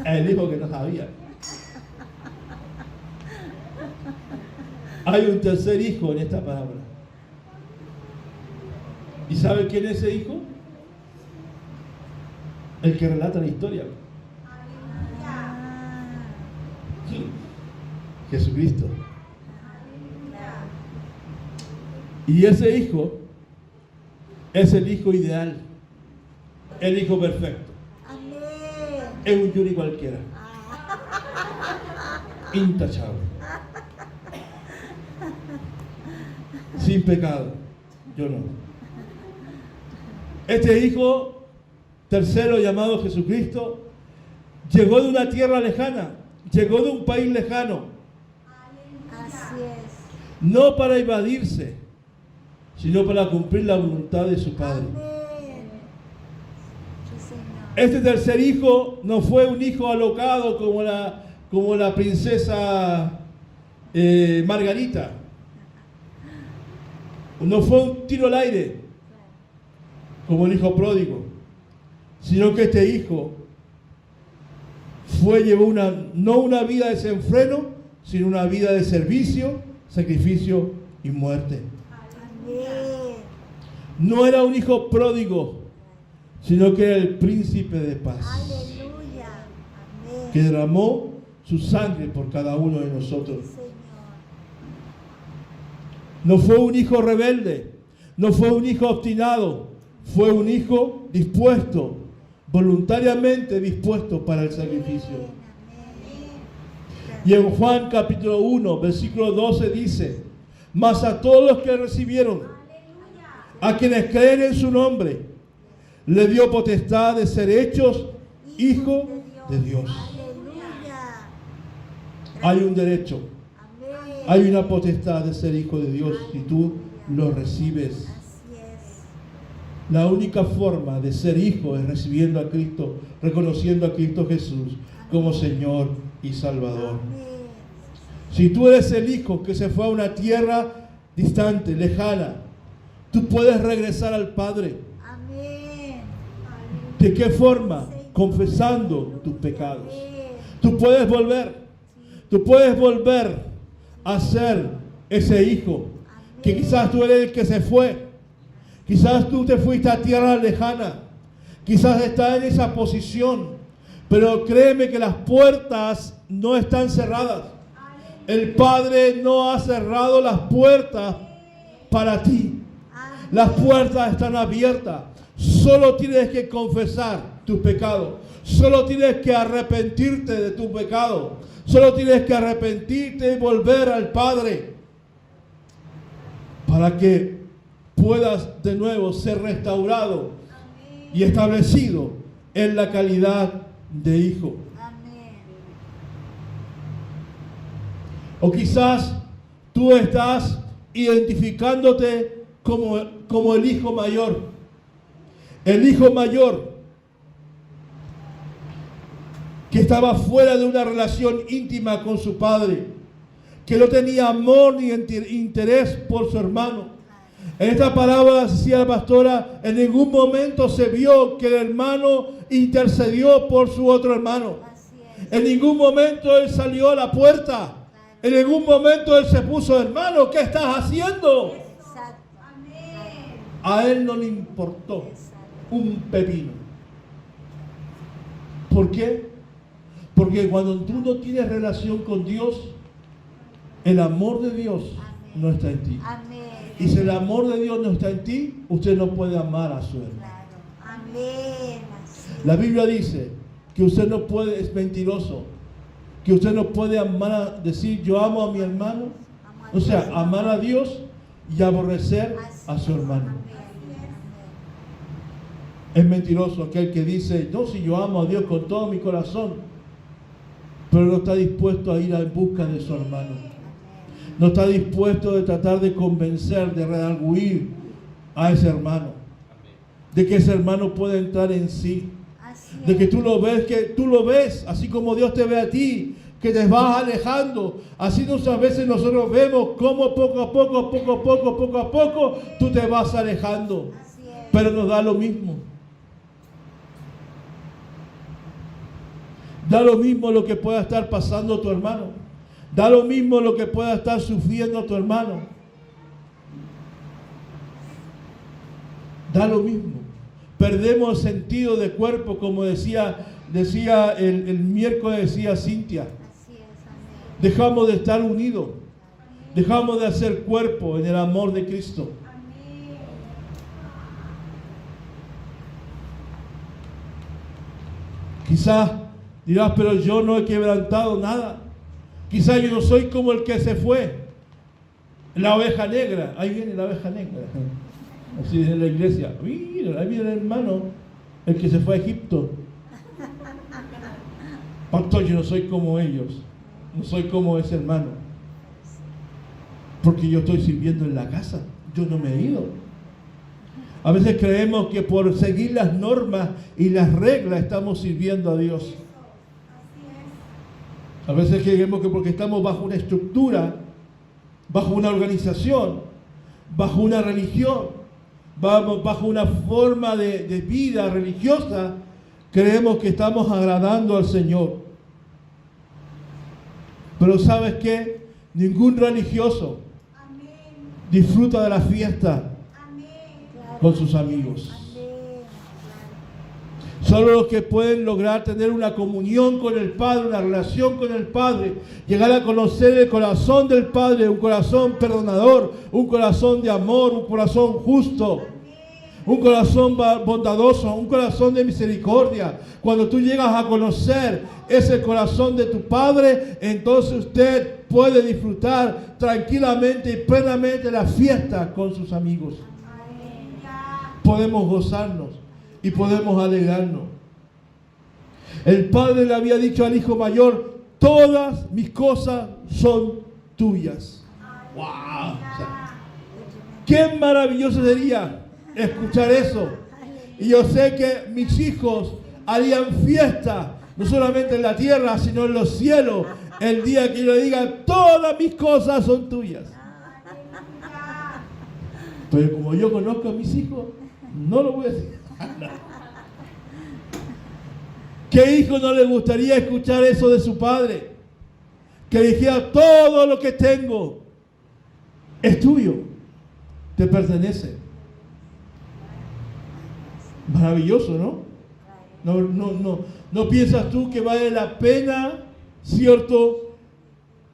El hijo que no sabía. Hay un tercer hijo en esta parábola. ¿Y sabe quién es ese hijo? El que relata la historia. Jesucristo. Y ese hijo es el hijo ideal, el hijo perfecto. Es un Yuri cualquiera, intachable, sin pecado. Yo no. Este hijo tercero, llamado Jesucristo, llegó de una tierra lejana, llegó de un país lejano. Así es. No para evadirse, sino para cumplir la voluntad de su Padre. Amén. Sí, Señor. Este tercer hijo no fue un hijo alocado como la princesa Margarita. No fue un tiro al aire como el hijo pródigo, sino que este hijo llevó no una vida de desenfreno, sino una vida de servicio, sacrificio y muerte. No era un hijo pródigo, sino que era el príncipe de paz. Aleluya. Amén. Que derramó su sangre por cada uno de nosotros. Sí, Señor. No fue un hijo rebelde, no fue un hijo obstinado, fue un hijo dispuesto, voluntariamente dispuesto para el sacrificio. Amén. Y en Juan capítulo 1, versículo 12 dice: mas a todos los que recibieron, a quienes creen en su nombre, le dio potestad de ser hechos hijos de Dios. Aleluya. Hay un derecho, Amén. hay una potestad de ser hijo de Dios si tú lo recibes. Así es. La única forma de ser hijo es recibiendo a Cristo, reconociendo a Cristo Jesús como Señor y Salvador. Amén. Si tú eres el hijo que se fue a una tierra distante, lejana, tú puedes regresar al Padre. Amén. ¿De qué forma? Confesando tus pecados. Tú puedes volver a ser ese hijo que quizás tú eres el que se fue. Quizás tú te fuiste a tierra lejana. Quizás estás en esa posición. Pero créeme que las puertas no están cerradas. El Padre no ha cerrado las puertas para ti. Las puertas están abiertas. Solo tienes que confesar tus pecados. Solo tienes que arrepentirte de tu pecado. Solo tienes que arrepentirte y volver al Padre para que puedas de nuevo ser restaurado y establecido en la calidad de hijo. Amén. O quizás tú estás identificándote como el hijo mayor. El hijo mayor que estaba fuera de una relación íntima con su padre, que no tenía amor ni interés por su hermano. En esta parábola, decía la pastora, en ningún momento se vio que el hermano intercedió por su otro hermano. En ningún momento él salió a la puerta. En ningún momento él se puso, hermano, ¿qué estás haciendo? A él no le importó un pepino. ¿Por qué? Porque cuando tú no tienes relación con Dios, el amor de Dios no está en ti. Y si el amor de Dios no está en ti, usted no puede amar a su hermano. La Biblia dice que usted no puede, es mentiroso, que usted no puede amar, decir yo amo a mi hermano, o sea, amar a Dios y aborrecer a su hermano. Es mentiroso aquel que dice, no, si yo amo a Dios con todo mi corazón, pero no está dispuesto a ir en busca de su hermano. No está dispuesto a tratar de convencer, de redarguir a ese hermano. De que ese hermano pueda entrar en sí. De que tú lo ves, así como Dios te ve a ti, que te vas alejando. Así muchas veces nosotros vemos cómo poco a poco, tú te vas alejando. Pero nos da lo mismo. Da lo mismo lo que pueda estar pasando tu hermano. Da lo mismo lo que pueda estar sufriendo tu hermano. Da lo mismo. Perdemos el sentido de cuerpo, como decía el miércoles, decía Cintia. Dejamos de estar unidos. Dejamos de hacer cuerpo en el amor de Cristo. Quizás dirás, pero yo no he quebrantado nada. Quizás yo no soy como el que se fue. La oveja negra. Ahí viene la oveja negra. Así dice la iglesia. Mira, ahí viene el hermano, el que se fue a Egipto. Pastor, yo no soy como ellos. No soy como ese hermano. Porque yo estoy sirviendo en la casa. Yo no me he ido. A veces creemos que por seguir las normas y las reglas estamos sirviendo a Dios. A veces creemos que porque estamos bajo una estructura, bajo una organización, bajo una religión, bajo una forma de vida religiosa, creemos que estamos agradando al Señor. Pero ¿sabes qué? Ningún religioso disfruta de la fiesta con sus amigos. Solo los que pueden lograr tener una comunión con el Padre, una relación con el Padre, llegar a conocer el corazón del Padre, un corazón perdonador, un corazón de amor, un corazón justo, un corazón bondadoso, un corazón de misericordia. Cuando tú llegas a conocer ese corazón de tu Padre, entonces usted puede disfrutar tranquilamente y plenamente la fiesta con sus amigos. Podemos gozarnos y podemos alegrarnos. El padre le había dicho al hijo mayor, todas mis cosas son tuyas. ¡Wow! O sea, qué maravilloso sería escuchar eso. Y yo sé que mis hijos harían fiesta, no solamente en la tierra, sino en los cielos, el día que yo le diga, todas mis cosas son tuyas. Pero como yo conozco a mis hijos, no lo voy a decir. ¿Qué hijo no le gustaría escuchar eso de su padre? Que dijera, todo lo que tengo es tuyo, te pertenece. Maravilloso, ¿no? ¿No piensas tú que vale la pena, cierto,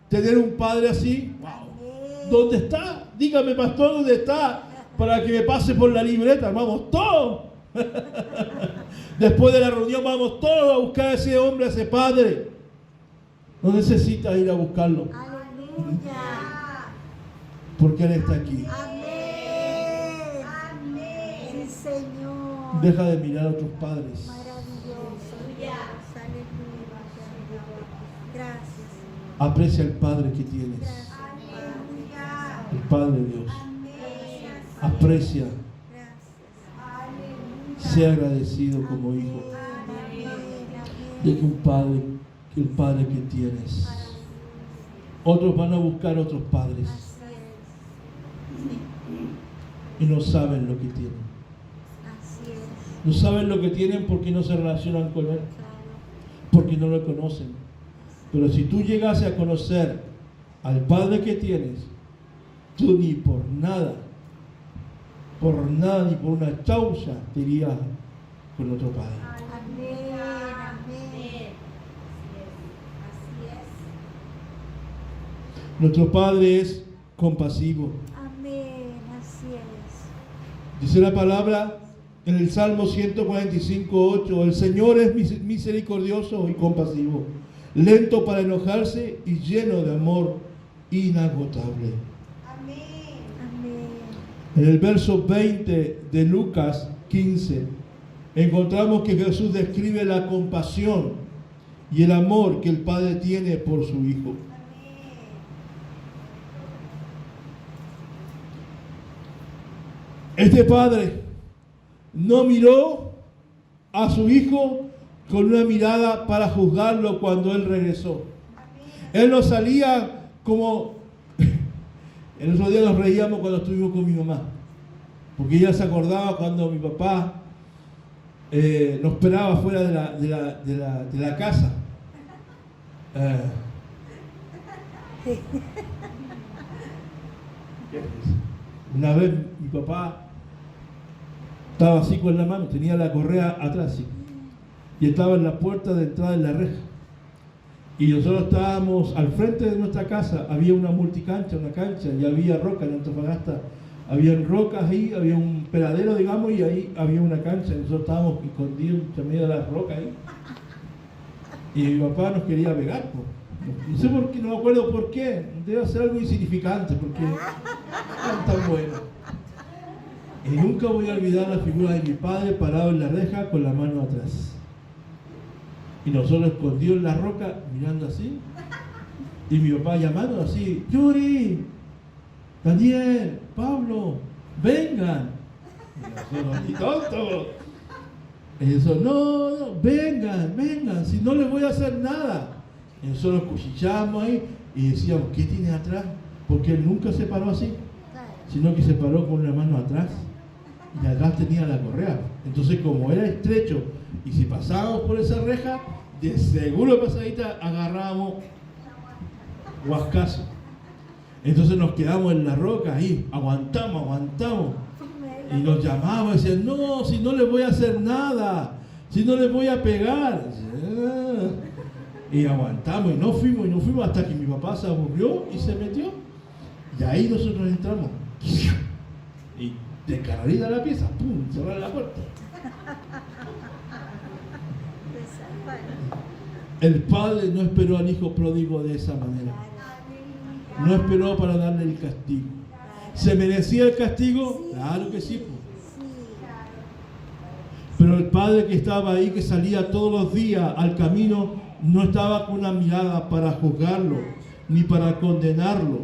tener un padre así? Wow. ¿Dónde está? Dígame, pastor, ¿dónde está? Para que me pase por la libreta. Vamos todos. Después de la reunión vamos todos a buscar a ese hombre, a ese padre. No necesitas ir a buscarlo. Aleluya. Porque Él está aquí. Amén. Amén. Sí, Señor. Deja de mirar a otros padres. Maravilloso. Aleluya. Gracias. Aprecia al Padre que tienes. Gracias. el Padre Dios. Amén. Aprecia, Gracias. sea agradecido como hijo Amén. de que el Padre que tienes. Otros van a buscar otros padres Así es. y no saben lo que tienen. Así es. No saben lo que tienen porque no se relacionan con Él, Claro. porque no lo conocen. Pero si tú llegases a conocer al Padre que tienes, tú ni por nada ni por una chaucha te irías con otro Padre. Amén. Amén. Nuestro Padre es compasivo. Amén. Así es. Dice la palabra en el Salmo 145:8, el Señor es misericordioso y compasivo, lento para enojarse y lleno de amor inagotable. Amén. En el verso 20 de Lucas 15 encontramos que Jesús describe la compasión y el amor que el Padre tiene por su Hijo. Este Padre no miró a su Hijo con una mirada para juzgarlo cuando Él regresó. Él no salía como... El otro día nos reíamos cuando estuvimos con mi mamá, porque ella se acordaba cuando mi papá nos esperaba fuera de la casa. Una vez mi papá estaba así con la mano, tenía la correa atrás, ¿sí? Y estaba en la puerta de entrada en la reja. Y nosotros estábamos al frente de nuestra casa, había una multicancha, una cancha, y había rocas en Antofagasta. Habían rocas ahí, había un peladero, digamos, y ahí había una cancha. Y nosotros estábamos escondidos en medio de las rocas ahí. Y mi papá nos quería pegar, pues. No sé por qué, no me acuerdo por qué. Debe ser algo insignificante, porque no tan bueno. Y nunca voy a olvidar la figura de mi padre parado en la reja con la mano atrás. Y nosotros escondidos en la roca, mirando así. Y mi papá llamando así, Yuri, Daniel, Pablo, vengan. Y nosotros, ¡y tontos! Y eso, no, vengan, si no les voy a hacer nada. Y nosotros cuchillamos ahí y decíamos, ¿qué tiene atrás? Porque él nunca se paró así, sino que se paró con una mano atrás. Y atrás tenía la correa. Entonces, como era estrecho, y si pasábamos por esa reja, de seguro pasadita agarrábamos huascazo. Entonces nos quedamos en la roca ahí, aguantamos. Y nos llamaban y decían, no, si no les voy a hacer nada, si no les voy a pegar. Y aguantamos y no fuimos hasta que mi papá se aburrió y se metió. Y ahí nosotros entramos. Y de carrerita a la pieza, ¡pum!, cerrar la puerta. El padre no esperó al hijo pródigo de esa manera. No esperó para darle el castigo. ¿Se merecía el castigo? Claro que sí. Pero el padre que estaba ahí, que salía todos los días al camino, no estaba con una mirada para juzgarlo, ni para condenarlo.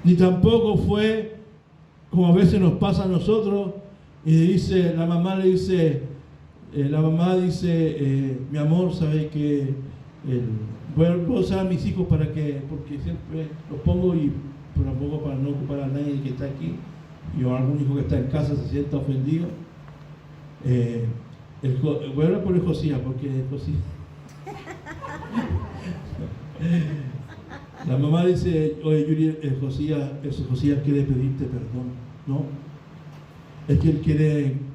Ni tampoco fue, como a veces nos pasa a nosotros, y dice, la mamá dice, mi amor, ¿sabes qué? Voy a usar a mis hijos porque siempre los pongo, pero tampoco para no ocupar a nadie que está aquí, y o algún hijo que está en casa se sienta ofendido. Voy a hablar por el Josías, porque el Josías. La mamá dice, oye Yuri, Josías quiere pedirte perdón. No, es que él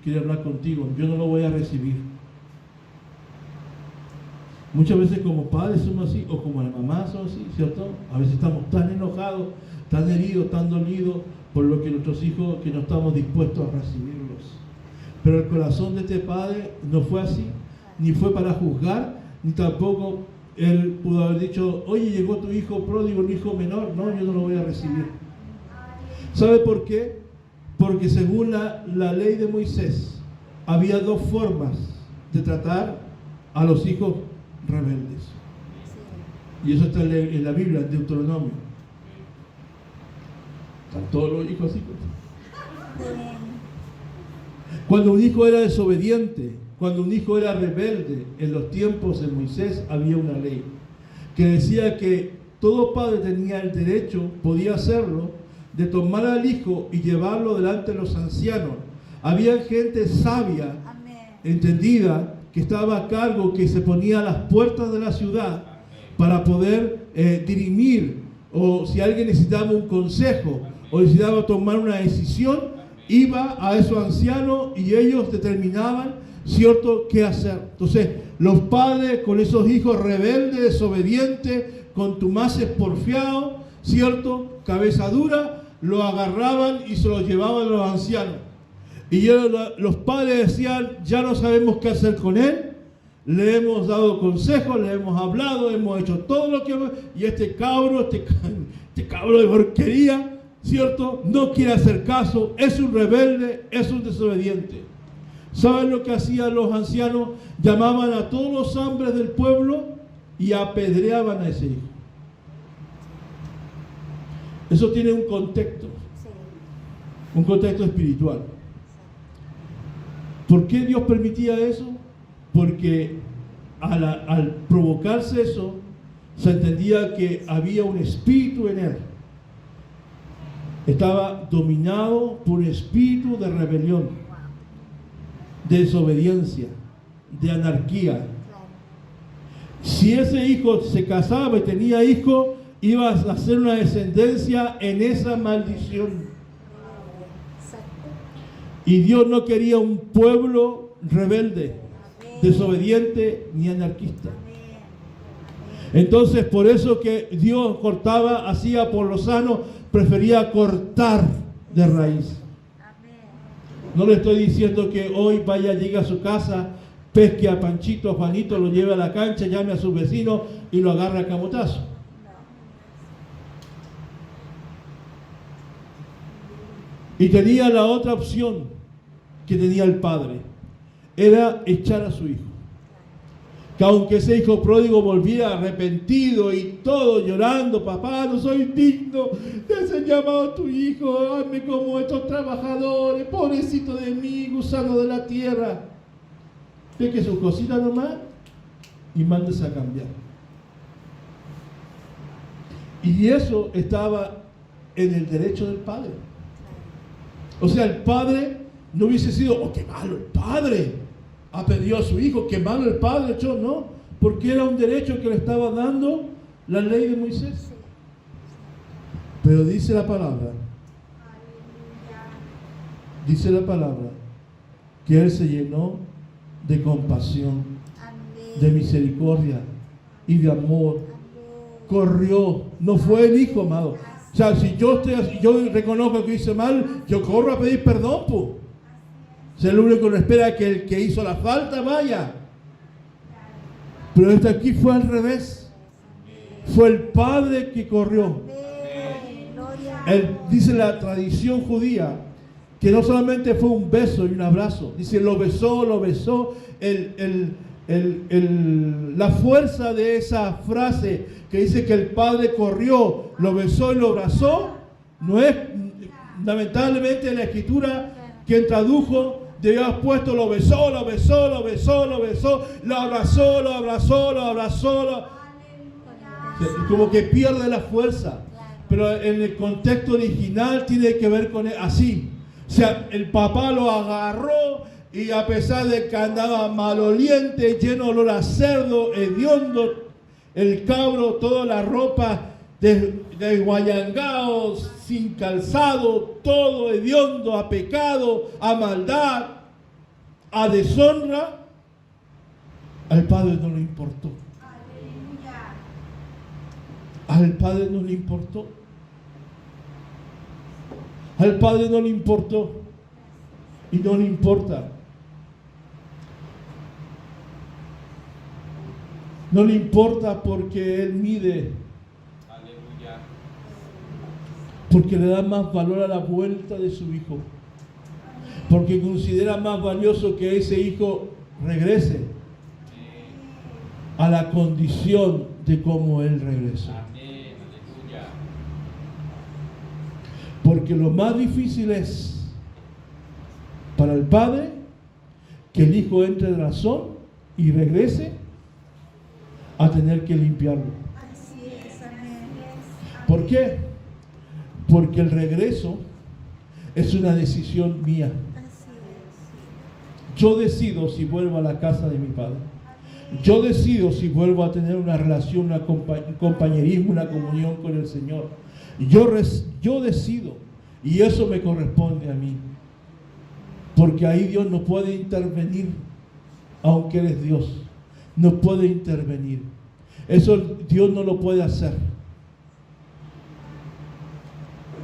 quiere hablar contigo, yo no lo voy a recibir. Muchas veces como padres somos así, o como las mamás son así, ¿cierto? A veces estamos tan enojados, tan heridos, tan dolidos por lo que nuestros hijos, que no estamos dispuestos a recibirlos. Pero el corazón de este padre no fue así, ni fue para juzgar, ni tampoco él pudo haber dicho, oye, llegó tu hijo pródigo, un hijo menor, no, yo no lo voy a recibir. ¿Sabe por qué? Porque según la ley de Moisés, había dos formas de tratar a los hijos rebeldes. Y eso está en la Biblia, en Deuteronomio. Están todos los hijos así. Amén. Cuando un hijo era desobediente, cuando un hijo era rebelde, en los tiempos de Moisés había una ley que decía que todo padre tenía el derecho, podía hacerlo, de tomar al hijo y llevarlo delante de los ancianos. Había gente sabia, Amén. entendida, que estaba a cargo, que se ponía a las puertas de la ciudad para poder dirimir, o si alguien necesitaba un consejo o necesitaba tomar una decisión, iba a esos ancianos y ellos determinaban, ¿cierto?, qué hacer. Entonces, los padres con esos hijos rebeldes, desobedientes, contumaces, porfiados, ¿cierto?, cabeza dura, lo agarraban y se lo llevaban a los ancianos. Y los padres decían, ya no sabemos qué hacer con él, le hemos dado consejos, le hemos hablado, hemos hecho todo lo que hemos, y este cabro de porquería, ¿cierto?, no quiere hacer caso, es un rebelde, es un desobediente. ¿Saben lo que hacían los ancianos? Llamaban a todos los hombres del pueblo y apedreaban a ese hijo. Eso tiene un contexto, Sí. un contexto espiritual. ¿Por qué Dios permitía eso? Porque al provocarse eso, se entendía que había un espíritu en él. Estaba dominado por un espíritu de rebelión, de desobediencia, de anarquía. Claro. Si ese hijo se casaba y tenía hijos, iba a hacer una descendencia en esa maldición. Exacto. Y Dios no quería un pueblo rebelde, Amén. desobediente ni anarquista. Amén. Entonces, por eso que Dios cortaba, hacía por lo sano, prefería cortar de raíz. Amén. No le estoy diciendo que hoy vaya, llegue a su casa, pesque a Panchito, a Juanito, lo lleve a la cancha, llame a su vecino y lo agarre a camotazo. Y tenía la otra opción que tenía el padre, era echar a su hijo. Que aunque ese hijo pródigo volviera arrepentido y todo llorando, papá, no soy digno de ser llamado tu hijo, hazme como estos trabajadores, pobrecito de mí, gusano de la tierra. Ve que su cosita nomás y mándese a cambiar. Y eso estaba en el derecho del padre. O sea, el padre no hubiese sido, oh, qué malo el padre, apedreó a su hijo, qué malo el padre, yo no, porque era un derecho que le estaba dando la ley de Moisés. Pero dice la palabra, que él se llenó de compasión, Amén. de misericordia y de amor. Amén. Corrió, no fue el hijo, amado. O sea, si yo reconozco que hice mal, yo corro a pedir perdón, pues. O sea, lo único que no espera es que el que hizo la falta vaya. Pero este aquí fue al revés. Fue el padre que corrió. Amén. Gloria a Dios. Dice la tradición judía que no solamente fue un beso y un abrazo. Dice, lo besó. La fuerza de esa frase que dice que el padre corrió, lo besó y lo abrazó, no es lamentablemente la escritura quien tradujo, debe haber puesto lo abrazó, como que pierde la fuerza. Pero en el contexto original tiene que ver con así. O sea, el papá lo agarró y a pesar de que andaba maloliente, lleno de olor a cerdo, hediondo, el cabro, toda la ropa desguayangado, sin calzado, todo hediondo, a pecado, a maldad, a deshonra, al padre no le importó. Al padre no le importó. Al padre no le importó. Y no le importa. No le importa porque él mide. Aleluya. Porque le da más valor a la vuelta de su hijo. Porque considera más valioso que ese hijo regrese a la condición de cómo Él regresó. Amén, aleluya. Porque lo más difícil es para el Padre que el Hijo entre en razón y regrese a tener que limpiarlo. Así es, amén. ¿Por qué? Porque el regreso es una decisión mía. Así es. Yo decido si vuelvo a la casa de mi Padre. Yo decido si vuelvo a tener una relación, un compañerismo, una comunión con el Señor. Yo decido, y eso me corresponde a mí. Porque ahí Dios no puede intervenir, aunque eres Dios. No puede intervenir. Eso Dios no lo puede hacer.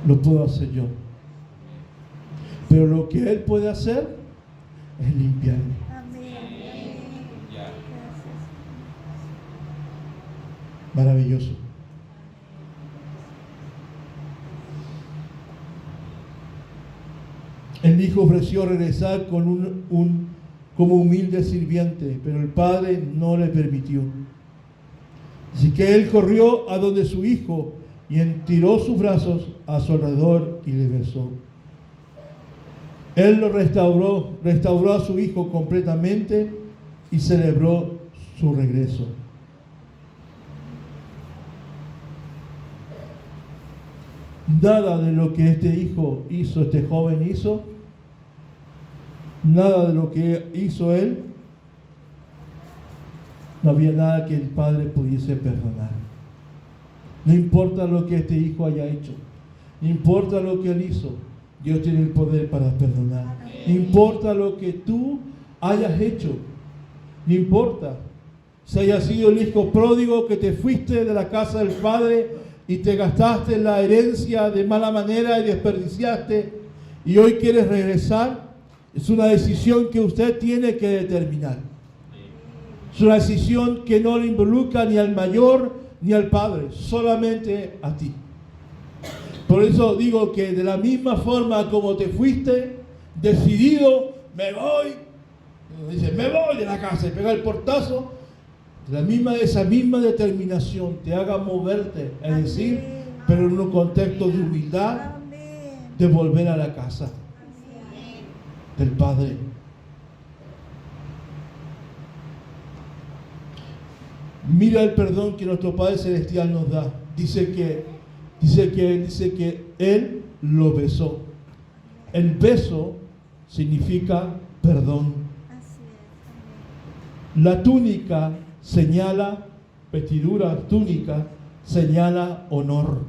Lo puedo hacer yo. Pero lo que Él puede hacer es limpiarme. Amén. Ya. Gracias. Maravilloso. El hijo ofreció regresar con como humilde sirviente, pero el padre no le permitió. Así que él corrió a donde su hijo y tiró sus brazos a su alrededor y le besó. Él lo restauró a su hijo completamente y celebró su regreso. Nada de lo que este joven hizo, nada de lo que hizo él, no había nada que el padre pudiese perdonar. No importa lo que este hijo haya hecho, no importa lo que él hizo, Dios tiene el poder para perdonar. No importa lo que tú hayas hecho, no importa si haya sido el hijo pródigo que te fuiste de la casa del padre y te gastaste la herencia de mala manera y desperdiciaste y hoy quieres regresar. Es una decisión que usted tiene que determinar. Es una decisión que no le involucra ni al mayor ni al padre, solamente a ti. Por eso digo que de la misma forma como te fuiste, decidido, me voy, dice, me voy de la casa y pega el portazo, esa misma determinación te haga moverte, es decir, pero en un contexto de humildad, de volver a la casa del Padre. Mira el perdón que nuestro Padre Celestial nos da. Dice que Él lo besó. El beso significa perdón. La túnica señala, vestidura, túnica, señala honor.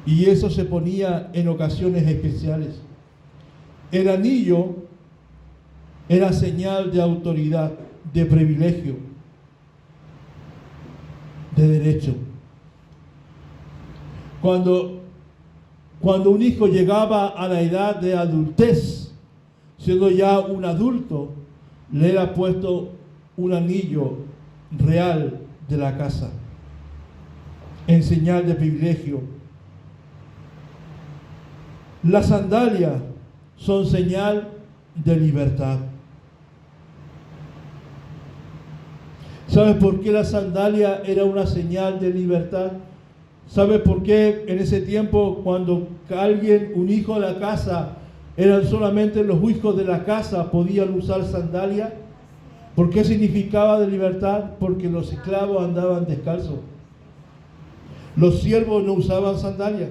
Y eso se ponía en ocasiones especiales. El anillo era señal de autoridad, de privilegio, de derecho. Cuando un hijo llegaba a la edad de adultez, siendo ya un adulto, le era puesto un anillo real de la casa, en señal de privilegio. Las sandalias son señal de libertad. ¿Sabes por qué la sandalia era una señal de libertad? ¿Sabes por qué en ese tiempo cuando un hijo de la casa, eran solamente los hijos de la casa podían usar sandalia? ¿Por qué significaba de libertad? Porque los esclavos andaban descalzos. Los siervos no usaban sandalias,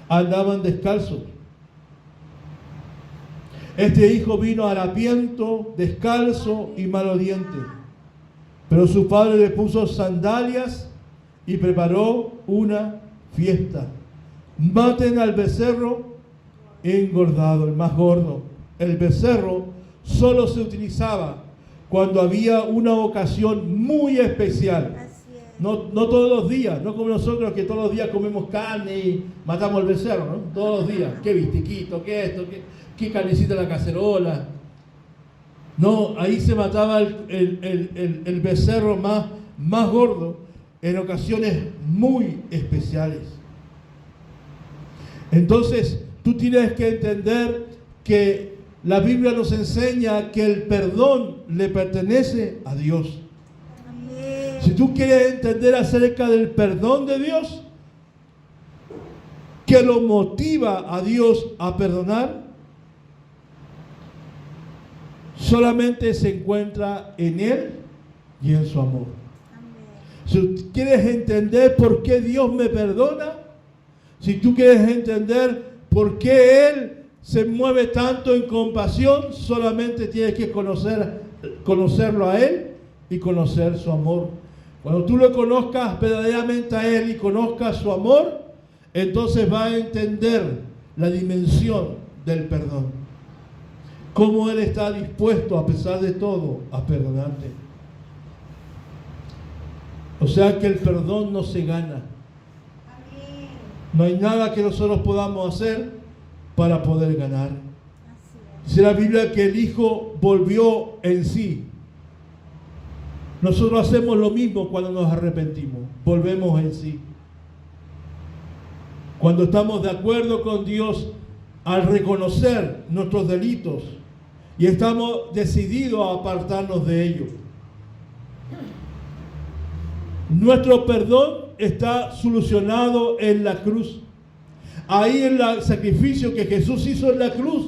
andaban descalzos. Este hijo vino harapiento, descalzo y maloliente, pero su padre le puso sandalias y preparó una fiesta. Maten al becerro engordado, el más gordo. El becerro solo se utilizaba cuando había una ocasión muy especial. No todos los días, no como nosotros que todos los días comemos carne y matamos al becerro, ¿no? Todos los días, qué bistiquito, qué esto, qué carnecita en la cacerola. No, ahí se mataba el becerro más gordo en ocasiones muy especiales. Entonces, tú tienes que entender que la Biblia nos enseña que el perdón le pertenece a Dios. Amén. Si tú quieres entender acerca del perdón de Dios, ¿qué lo motiva a Dios a perdonar? Solamente se encuentra en Él y en su amor. Si tú quieres entender por qué Dios me perdona, si tú quieres entender por qué Él se mueve tanto en compasión, solamente tienes que conocerlo a Él y conocer su amor. Cuando tú lo conozcas verdaderamente a Él y conozcas su amor, entonces vas a entender la dimensión del perdón. Cómo Él está dispuesto, a pesar de todo, a perdonarte. O sea que el perdón no se gana. No hay nada que nosotros podamos hacer para poder ganar. Dice la Biblia que el Hijo volvió en sí. Nosotros hacemos lo mismo cuando nos arrepentimos. Volvemos en sí. Cuando estamos de acuerdo con Dios al reconocer nuestros delitos y estamos decididos a apartarnos de ellos. Nuestro perdón está solucionado en la cruz. Ahí en el sacrificio que Jesús hizo en la cruz,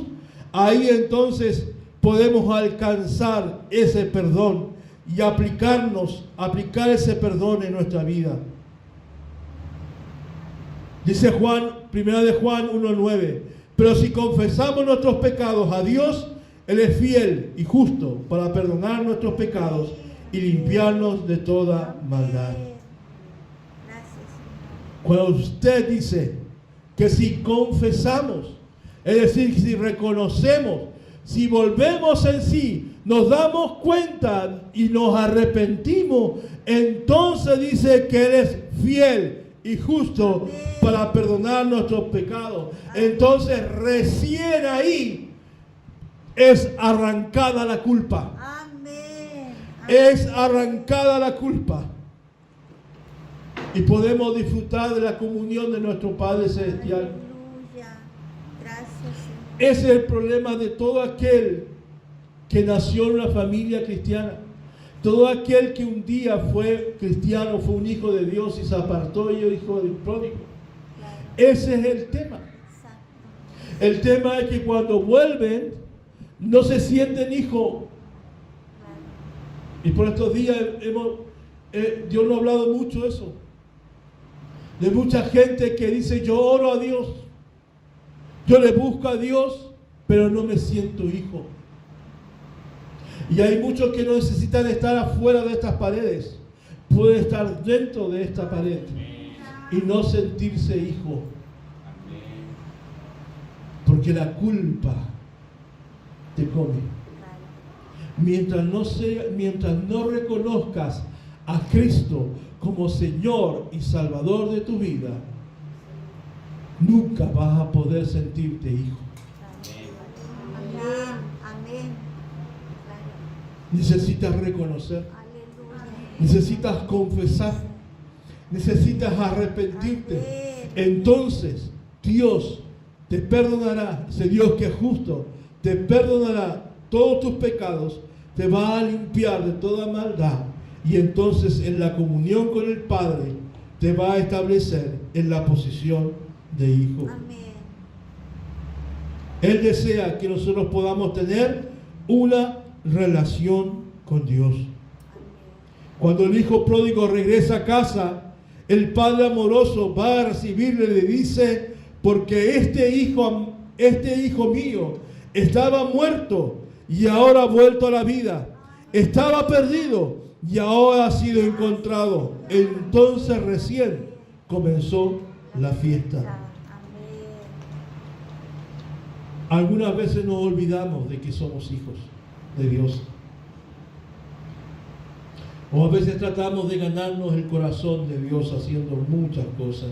ahí entonces podemos alcanzar ese perdón y aplicar ese perdón en nuestra vida. Dice Juan, 1 de Juan 1:9, pero si confesamos nuestros pecados a Dios, Él es fiel y justo para perdonar nuestros pecados y limpiarnos de toda maldad. Cuando usted dice que si confesamos, es decir, si reconocemos, si volvemos en sí, nos damos cuenta y nos arrepentimos, entonces dice que Él es fiel y justo para perdonar nuestros pecados. Entonces recién ahí es arrancada la culpa. Es arrancada la culpa. Y podemos disfrutar de la comunión de nuestro Padre Celestial. Ese es el problema de todo aquel que nació en una familia cristiana. Todo aquel que un día fue cristiano, fue un hijo de Dios y se apartó y es hijo del pródigo. Ese es el tema. El tema es que cuando vuelven, no se sienten hijos. Y por estos días Dios nos ha hablado mucho de eso. De mucha gente que dice, yo oro a Dios, yo le busco a Dios, pero no me siento hijo. Y hay muchos que no necesitan estar afuera de estas paredes. Pueden estar dentro de esta pared y no sentirse hijo. Porque la culpa te come. Mientras no reconozcas a Cristo como Señor y Salvador de tu vida, nunca vas a poder sentirte hijo. Amén. Necesitas reconocer, necesitas confesar, necesitas arrepentirte. Entonces Dios te perdonará, ese Dios que es justo, te perdonará todos tus pecados, te va a limpiar de toda maldad y entonces en la comunión con el Padre te va a establecer en la posición de hijo. Amén. Él desea que nosotros podamos tener una relación con Dios. Cuando el hijo pródigo regresa a casa, el padre amoroso va a recibirle y le dice, porque este hijo mío estaba muerto y ahora ha vuelto a la vida. Estaba perdido y ahora ha sido encontrado. Entonces recién comenzó la fiesta. Algunas veces nos olvidamos de que somos hijos de Dios. O a veces tratamos de ganarnos el corazón de Dios haciendo muchas cosas.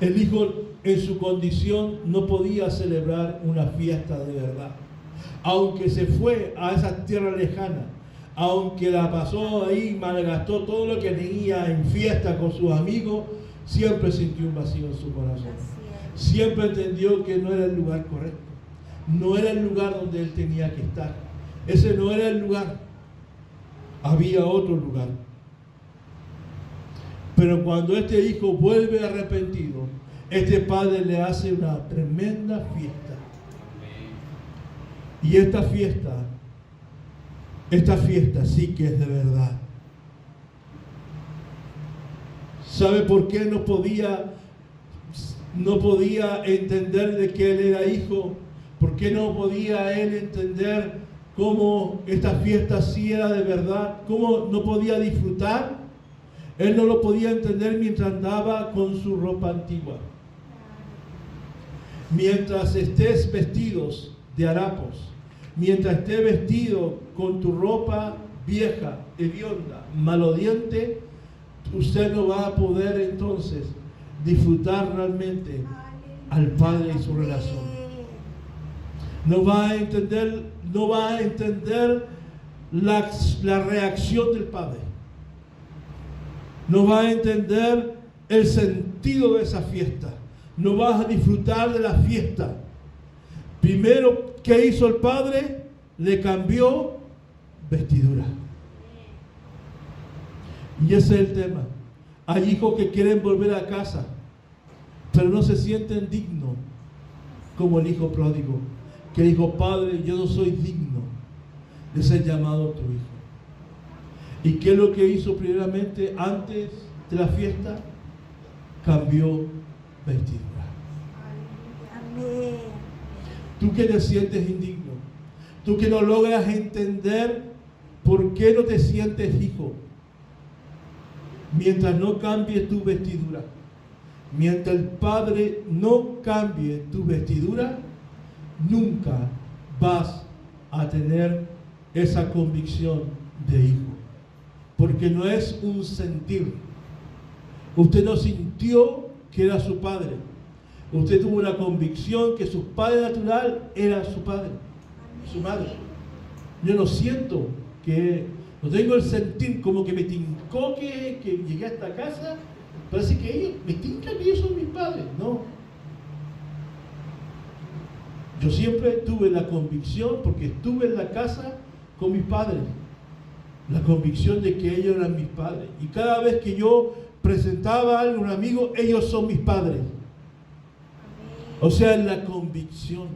El hijo en su condición no podía celebrar una fiesta de verdad. Aunque se fue a esa tierra lejana, aunque la pasó ahí, malgastó todo lo que tenía en fiesta con sus amigos, siempre sintió un vacío en su corazón. Siempre entendió que no era el lugar correcto. No era el lugar donde él tenía que estar. Ese no era el lugar. Había otro lugar. Pero cuando este hijo vuelve arrepentido, este padre le hace una tremenda fiesta. Y esta fiesta sí que es de verdad. ¿Sabe por qué no podía entender de que él era hijo? ¿Por qué no podía él entender cómo esta fiesta sí era de verdad? ¿Cómo no podía disfrutar? Él no lo podía entender mientras andaba con su ropa antigua. Mientras estés vestidos de harapos, mientras estés vestido con tu ropa vieja, hedionda, maloliente, usted no va a poder entonces disfrutar realmente al Padre y su relación. No va a entender la reacción del Padre. No va a entender el sentido de esa fiesta. No vas a disfrutar de la fiesta. Primero, ¿qué hizo el Padre? Le cambió vestidura. Y ese es el tema. Hay hijos que quieren volver a casa, pero no se sienten dignos, como el hijo pródigo, que dijo: Padre, yo no soy digno de ser llamado tu hijo. ¿Y qué es lo que hizo primeramente antes de la fiesta? Cambió vestidura. Amén. Tú que te sientes indigno, tú que no logras entender por qué no te sientes hijo, mientras no cambie tu vestidura, mientras el Padre no cambie tu vestidura, nunca vas a tener esa convicción de hijo. Porque no es un sentir. Usted no sintió que era su padre. Usted tuvo una convicción que su padre natural era su padre, su madre. Yo no siento que, no tengo el sentir como que me tincó que llegué a esta casa. Parece que ellos me tincan que ellos son mis padres. No. Yo siempre tuve la convicción, porque estuve en la casa con mis padres, la convicción de que ellos eran mis padres. Y cada vez que yo presentaba algo a un amigo, ellos son mis padres. O sea, en la convicción.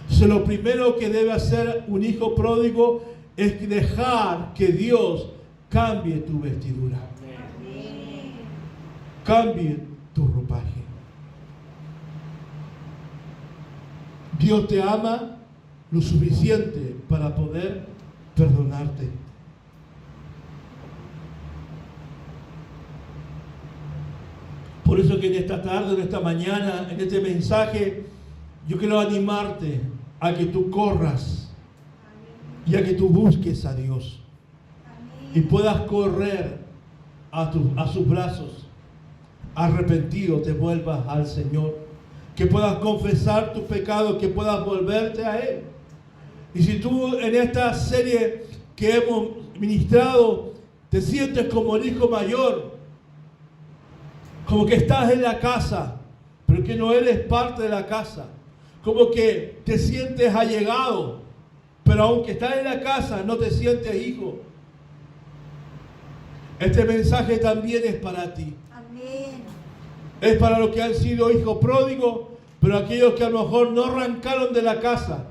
Entonces, lo primero que debe hacer un hijo pródigo es dejar que Dios cambie tu vestidura. Cambie tu ropaje. Dios te ama lo suficiente para poder perdonarte. Por eso que en esta tarde, en esta mañana, en este mensaje, yo quiero animarte a que tú corras y a que tú busques a Dios y puedas correr a sus brazos, arrepentido te vuelvas al Señor, que puedas confesar tus pecados, que puedas volverte a Él. Y si tú en esta serie que hemos ministrado te sientes como el hijo mayor, como que estás en la casa, pero que no eres parte de la casa, como que te sientes allegado, pero aunque estás en la casa no te sientes hijo, este mensaje también es para ti. Amén. Es para los que han sido hijos pródigos, pero aquellos que a lo mejor no arrancaron de la casa,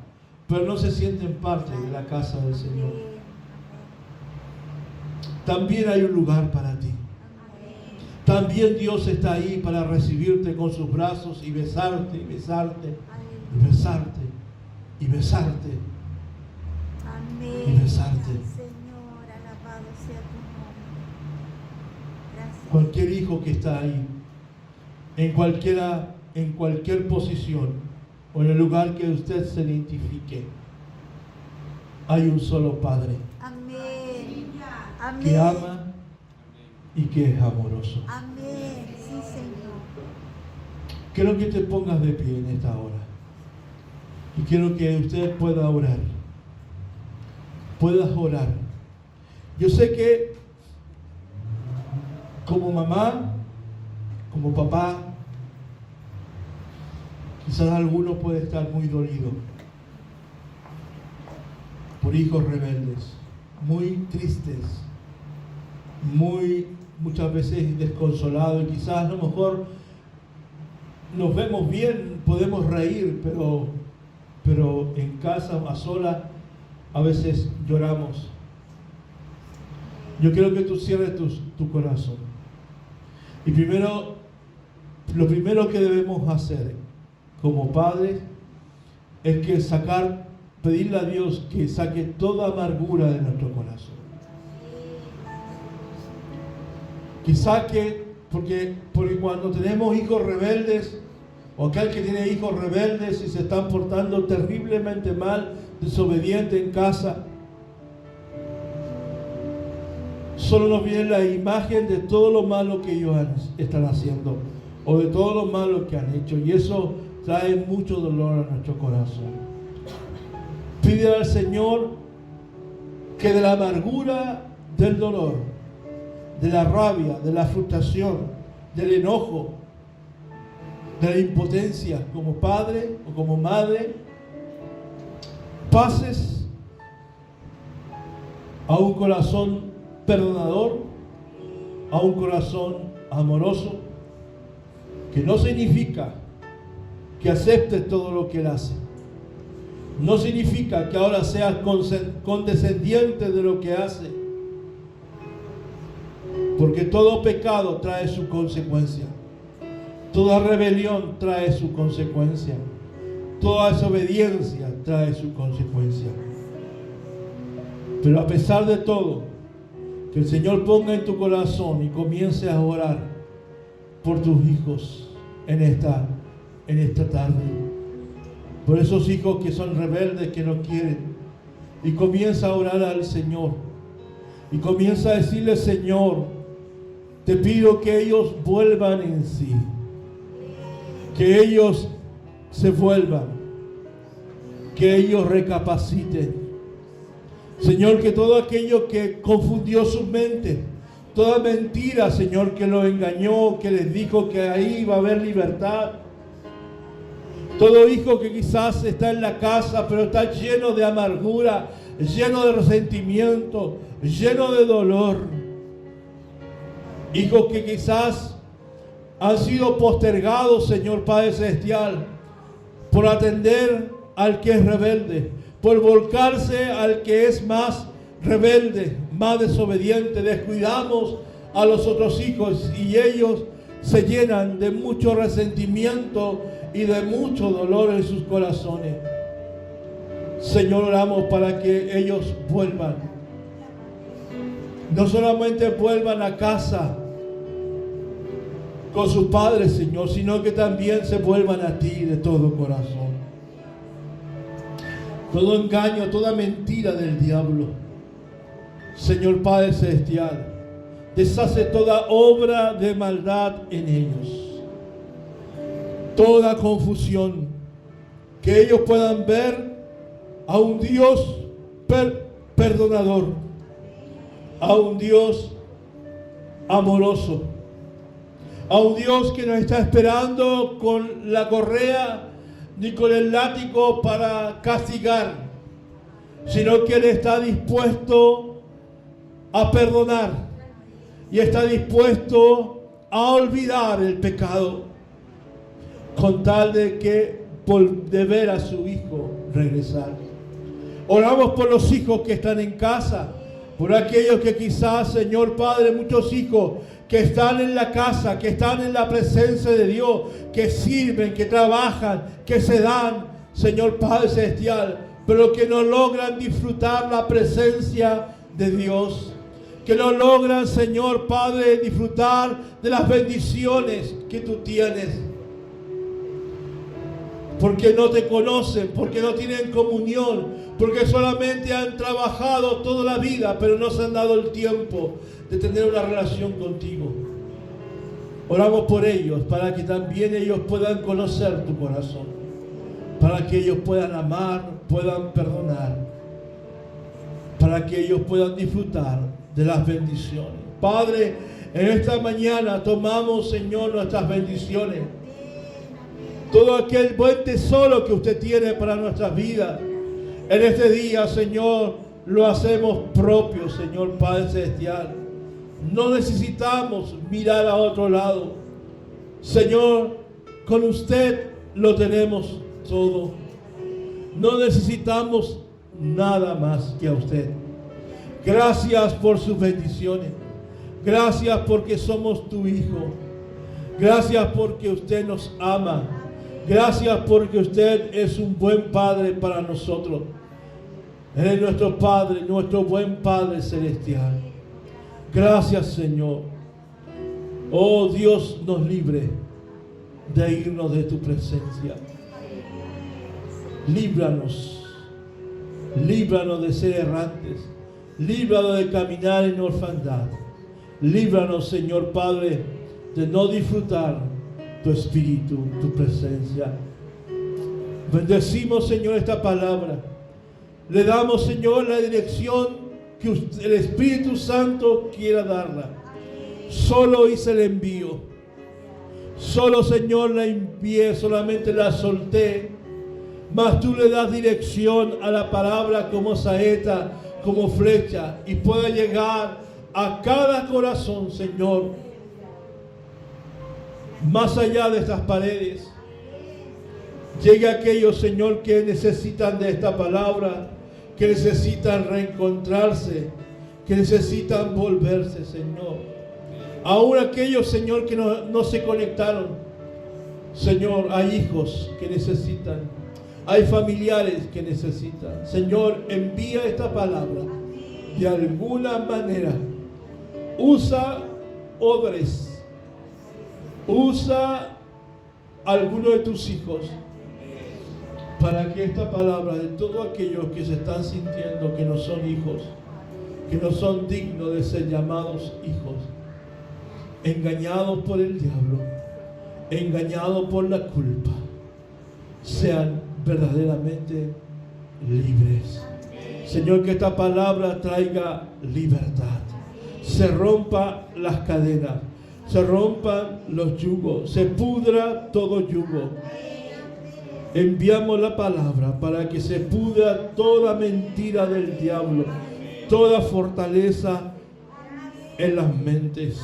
pero no se sienten parte de la casa del Señor. También hay un lugar para ti. También Dios está ahí para recibirte con sus brazos y besarte, y besarte, y besarte, y besarte, Amén. y besarte. Señor, alabado sea tu nombre. Gracias. Cualquier hijo que está ahí, en cualquier posición o en el lugar que usted se identifique, hay un solo Padre Amén. Amén. que ama y que es amoroso. Amén. Sí, Señor. Quiero que te pongas de pie en esta hora y quiero que usted pueda orar. Puedas orar. Yo sé que como mamá, como papá, quizás alguno puede estar muy dolido por por hijos rebeldes, muy tristes, muchas veces desconsolados, y quizás a lo mejor nos vemos bien, podemos reír, pero en casa, a solas, a veces lloramos. Yo quiero que tú cierres tu corazón. Y lo primero que debemos hacer como padres es que pedirle a Dios que saque toda amargura de nuestro corazón. Que saque, porque cuando tenemos hijos rebeldes, o aquel que tiene hijos rebeldes y se están portando terriblemente mal, desobedientes en casa, solo nos viene la imagen de todo lo malo que ellos están haciendo, o de todo lo malo que han hecho, y eso trae mucho dolor a nuestro corazón. Pide al Señor que de la amargura del dolor, de la rabia, de la frustración, del enojo, de la impotencia como padre o como madre, pases a un corazón perdonador, a un corazón amoroso, que no significa que aceptes todo lo que Él hace. No significa que ahora seas condescendiente de lo que hace, porque todo pecado trae su consecuencia. Toda rebelión trae su consecuencia. Toda desobediencia trae su consecuencia. Pero a pesar de todo, que el Señor ponga en tu corazón y comience a orar por tus hijos en esta tarde. Por esos hijos que son rebeldes, que no quieren. Y comienza a orar al Señor. Y comienza a decirle: Señor, te pido que ellos vuelvan en sí. Que ellos se vuelvan. Que ellos recapaciten. Señor, que todo aquello que confundió su mente, toda mentira, Señor, que los engañó, que les dijo que ahí iba a haber libertad. Todo hijo que quizás está en la casa, pero está lleno de amargura, lleno de resentimiento, lleno de dolor. Hijos que quizás han sido postergados, Señor Padre Celestial, por atender al que es rebelde, por volcarse al que es más rebelde, más desobediente. Descuidamos a los otros hijos y ellos se llenan de mucho resentimiento y de mucho dolor en sus corazones. Señor, oramos para que ellos vuelvan. No solamente vuelvan a casa con sus padres, Señor, sino que también se vuelvan a ti de todo corazón. Todo engaño, toda mentira del diablo, Señor Padre Celestial, deshace toda obra de maldad en ellos. Toda confusión, que ellos puedan ver a un Dios perdonador, a un Dios amoroso, a un Dios que nos está esperando con la correa ni con el látigo para castigar, sino que Él está dispuesto a perdonar y está dispuesto a olvidar el pecado, con tal de ver a su hijo regresar. Oramos por los hijos que están en casa, por aquellos que quizás, Señor Padre, muchos hijos que están en la casa, que están en la presencia de Dios, que sirven, que trabajan, que se dan, Señor Padre Celestial, pero que no logran disfrutar la presencia de Dios, que no logran, Señor Padre, disfrutar de las bendiciones que tú tienes, porque no te conocen, porque no tienen comunión, porque solamente han trabajado toda la vida, pero no se han dado el tiempo de tener una relación contigo. Oramos por ellos, para que también ellos puedan conocer tu corazón, para que ellos puedan amar, puedan perdonar, para que ellos puedan disfrutar de las bendiciones. Padre, en esta mañana tomamos, Señor, nuestras bendiciones. Todo aquel buen tesoro que usted tiene para nuestras vidas. En este día, Señor, lo hacemos propio, Señor Padre Celestial. No necesitamos mirar a otro lado. Señor, con usted lo tenemos todo. No necesitamos nada más que a usted. Gracias por sus bendiciones. Gracias porque somos tu hijo. Gracias porque usted nos ama. Gracias porque usted es un buen Padre para nosotros. Él es nuestro Padre, nuestro buen Padre celestial. Gracias, Señor. Oh, Dios nos libre de irnos de tu presencia. Líbranos. Líbranos de ser errantes. Líbranos de caminar en orfandad. Líbranos, Señor Padre, de no disfrutar tu espíritu, tu presencia. Bendecimos, Señor, esta palabra. Le damos, Señor, la dirección que el Espíritu Santo quiera darla. Solo hice el envío. Solo, Señor, la envié, solamente la solté. Mas tú le das dirección a la palabra como saeta, como flecha, y pueda llegar a cada corazón, Señor, más allá de estas paredes. Llegue a aquellos, Señor, que necesitan de esta palabra, que necesitan reencontrarse, que necesitan volverse, Señor. Aún aquellos, Señor, que no se conectaron. Señor, hay hijos que necesitan, hay familiares que necesitan. Señor, envía esta palabra de alguna manera. Usa odres, usa alguno de tus hijos para que esta palabra de todos aquellos que se están sintiendo que no son hijos, que no son dignos de ser llamados hijos, engañados por el diablo, engañados por la culpa, sean verdaderamente libres. Señor, que esta palabra traiga libertad. Se rompa las cadenas, se rompan los yugos, se pudra todo yugo. Enviamos la palabra para que se pudra toda mentira del diablo, toda fortaleza en las mentes,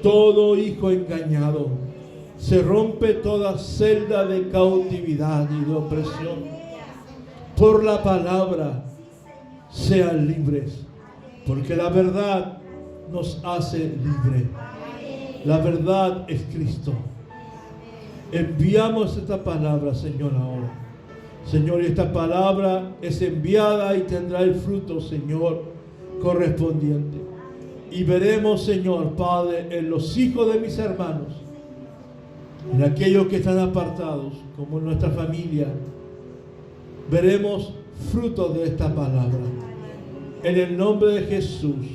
todo hijo engañado. Se rompe toda celda de cautividad y de opresión. Por la palabra sean libres, porque la verdad nos hace libre. La verdad es Cristo. Enviamos esta palabra, Señor, ahora. Señor, esta palabra es enviada y tendrá el fruto, Señor, correspondiente. Y veremos, Señor, Padre, en los hijos de mis hermanos, en aquellos que están apartados, como en nuestra familia, veremos frutos de esta palabra. En el nombre de Jesús,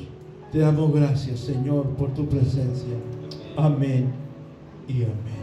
te damos gracias, Señor, por tu presencia. Amén y amén.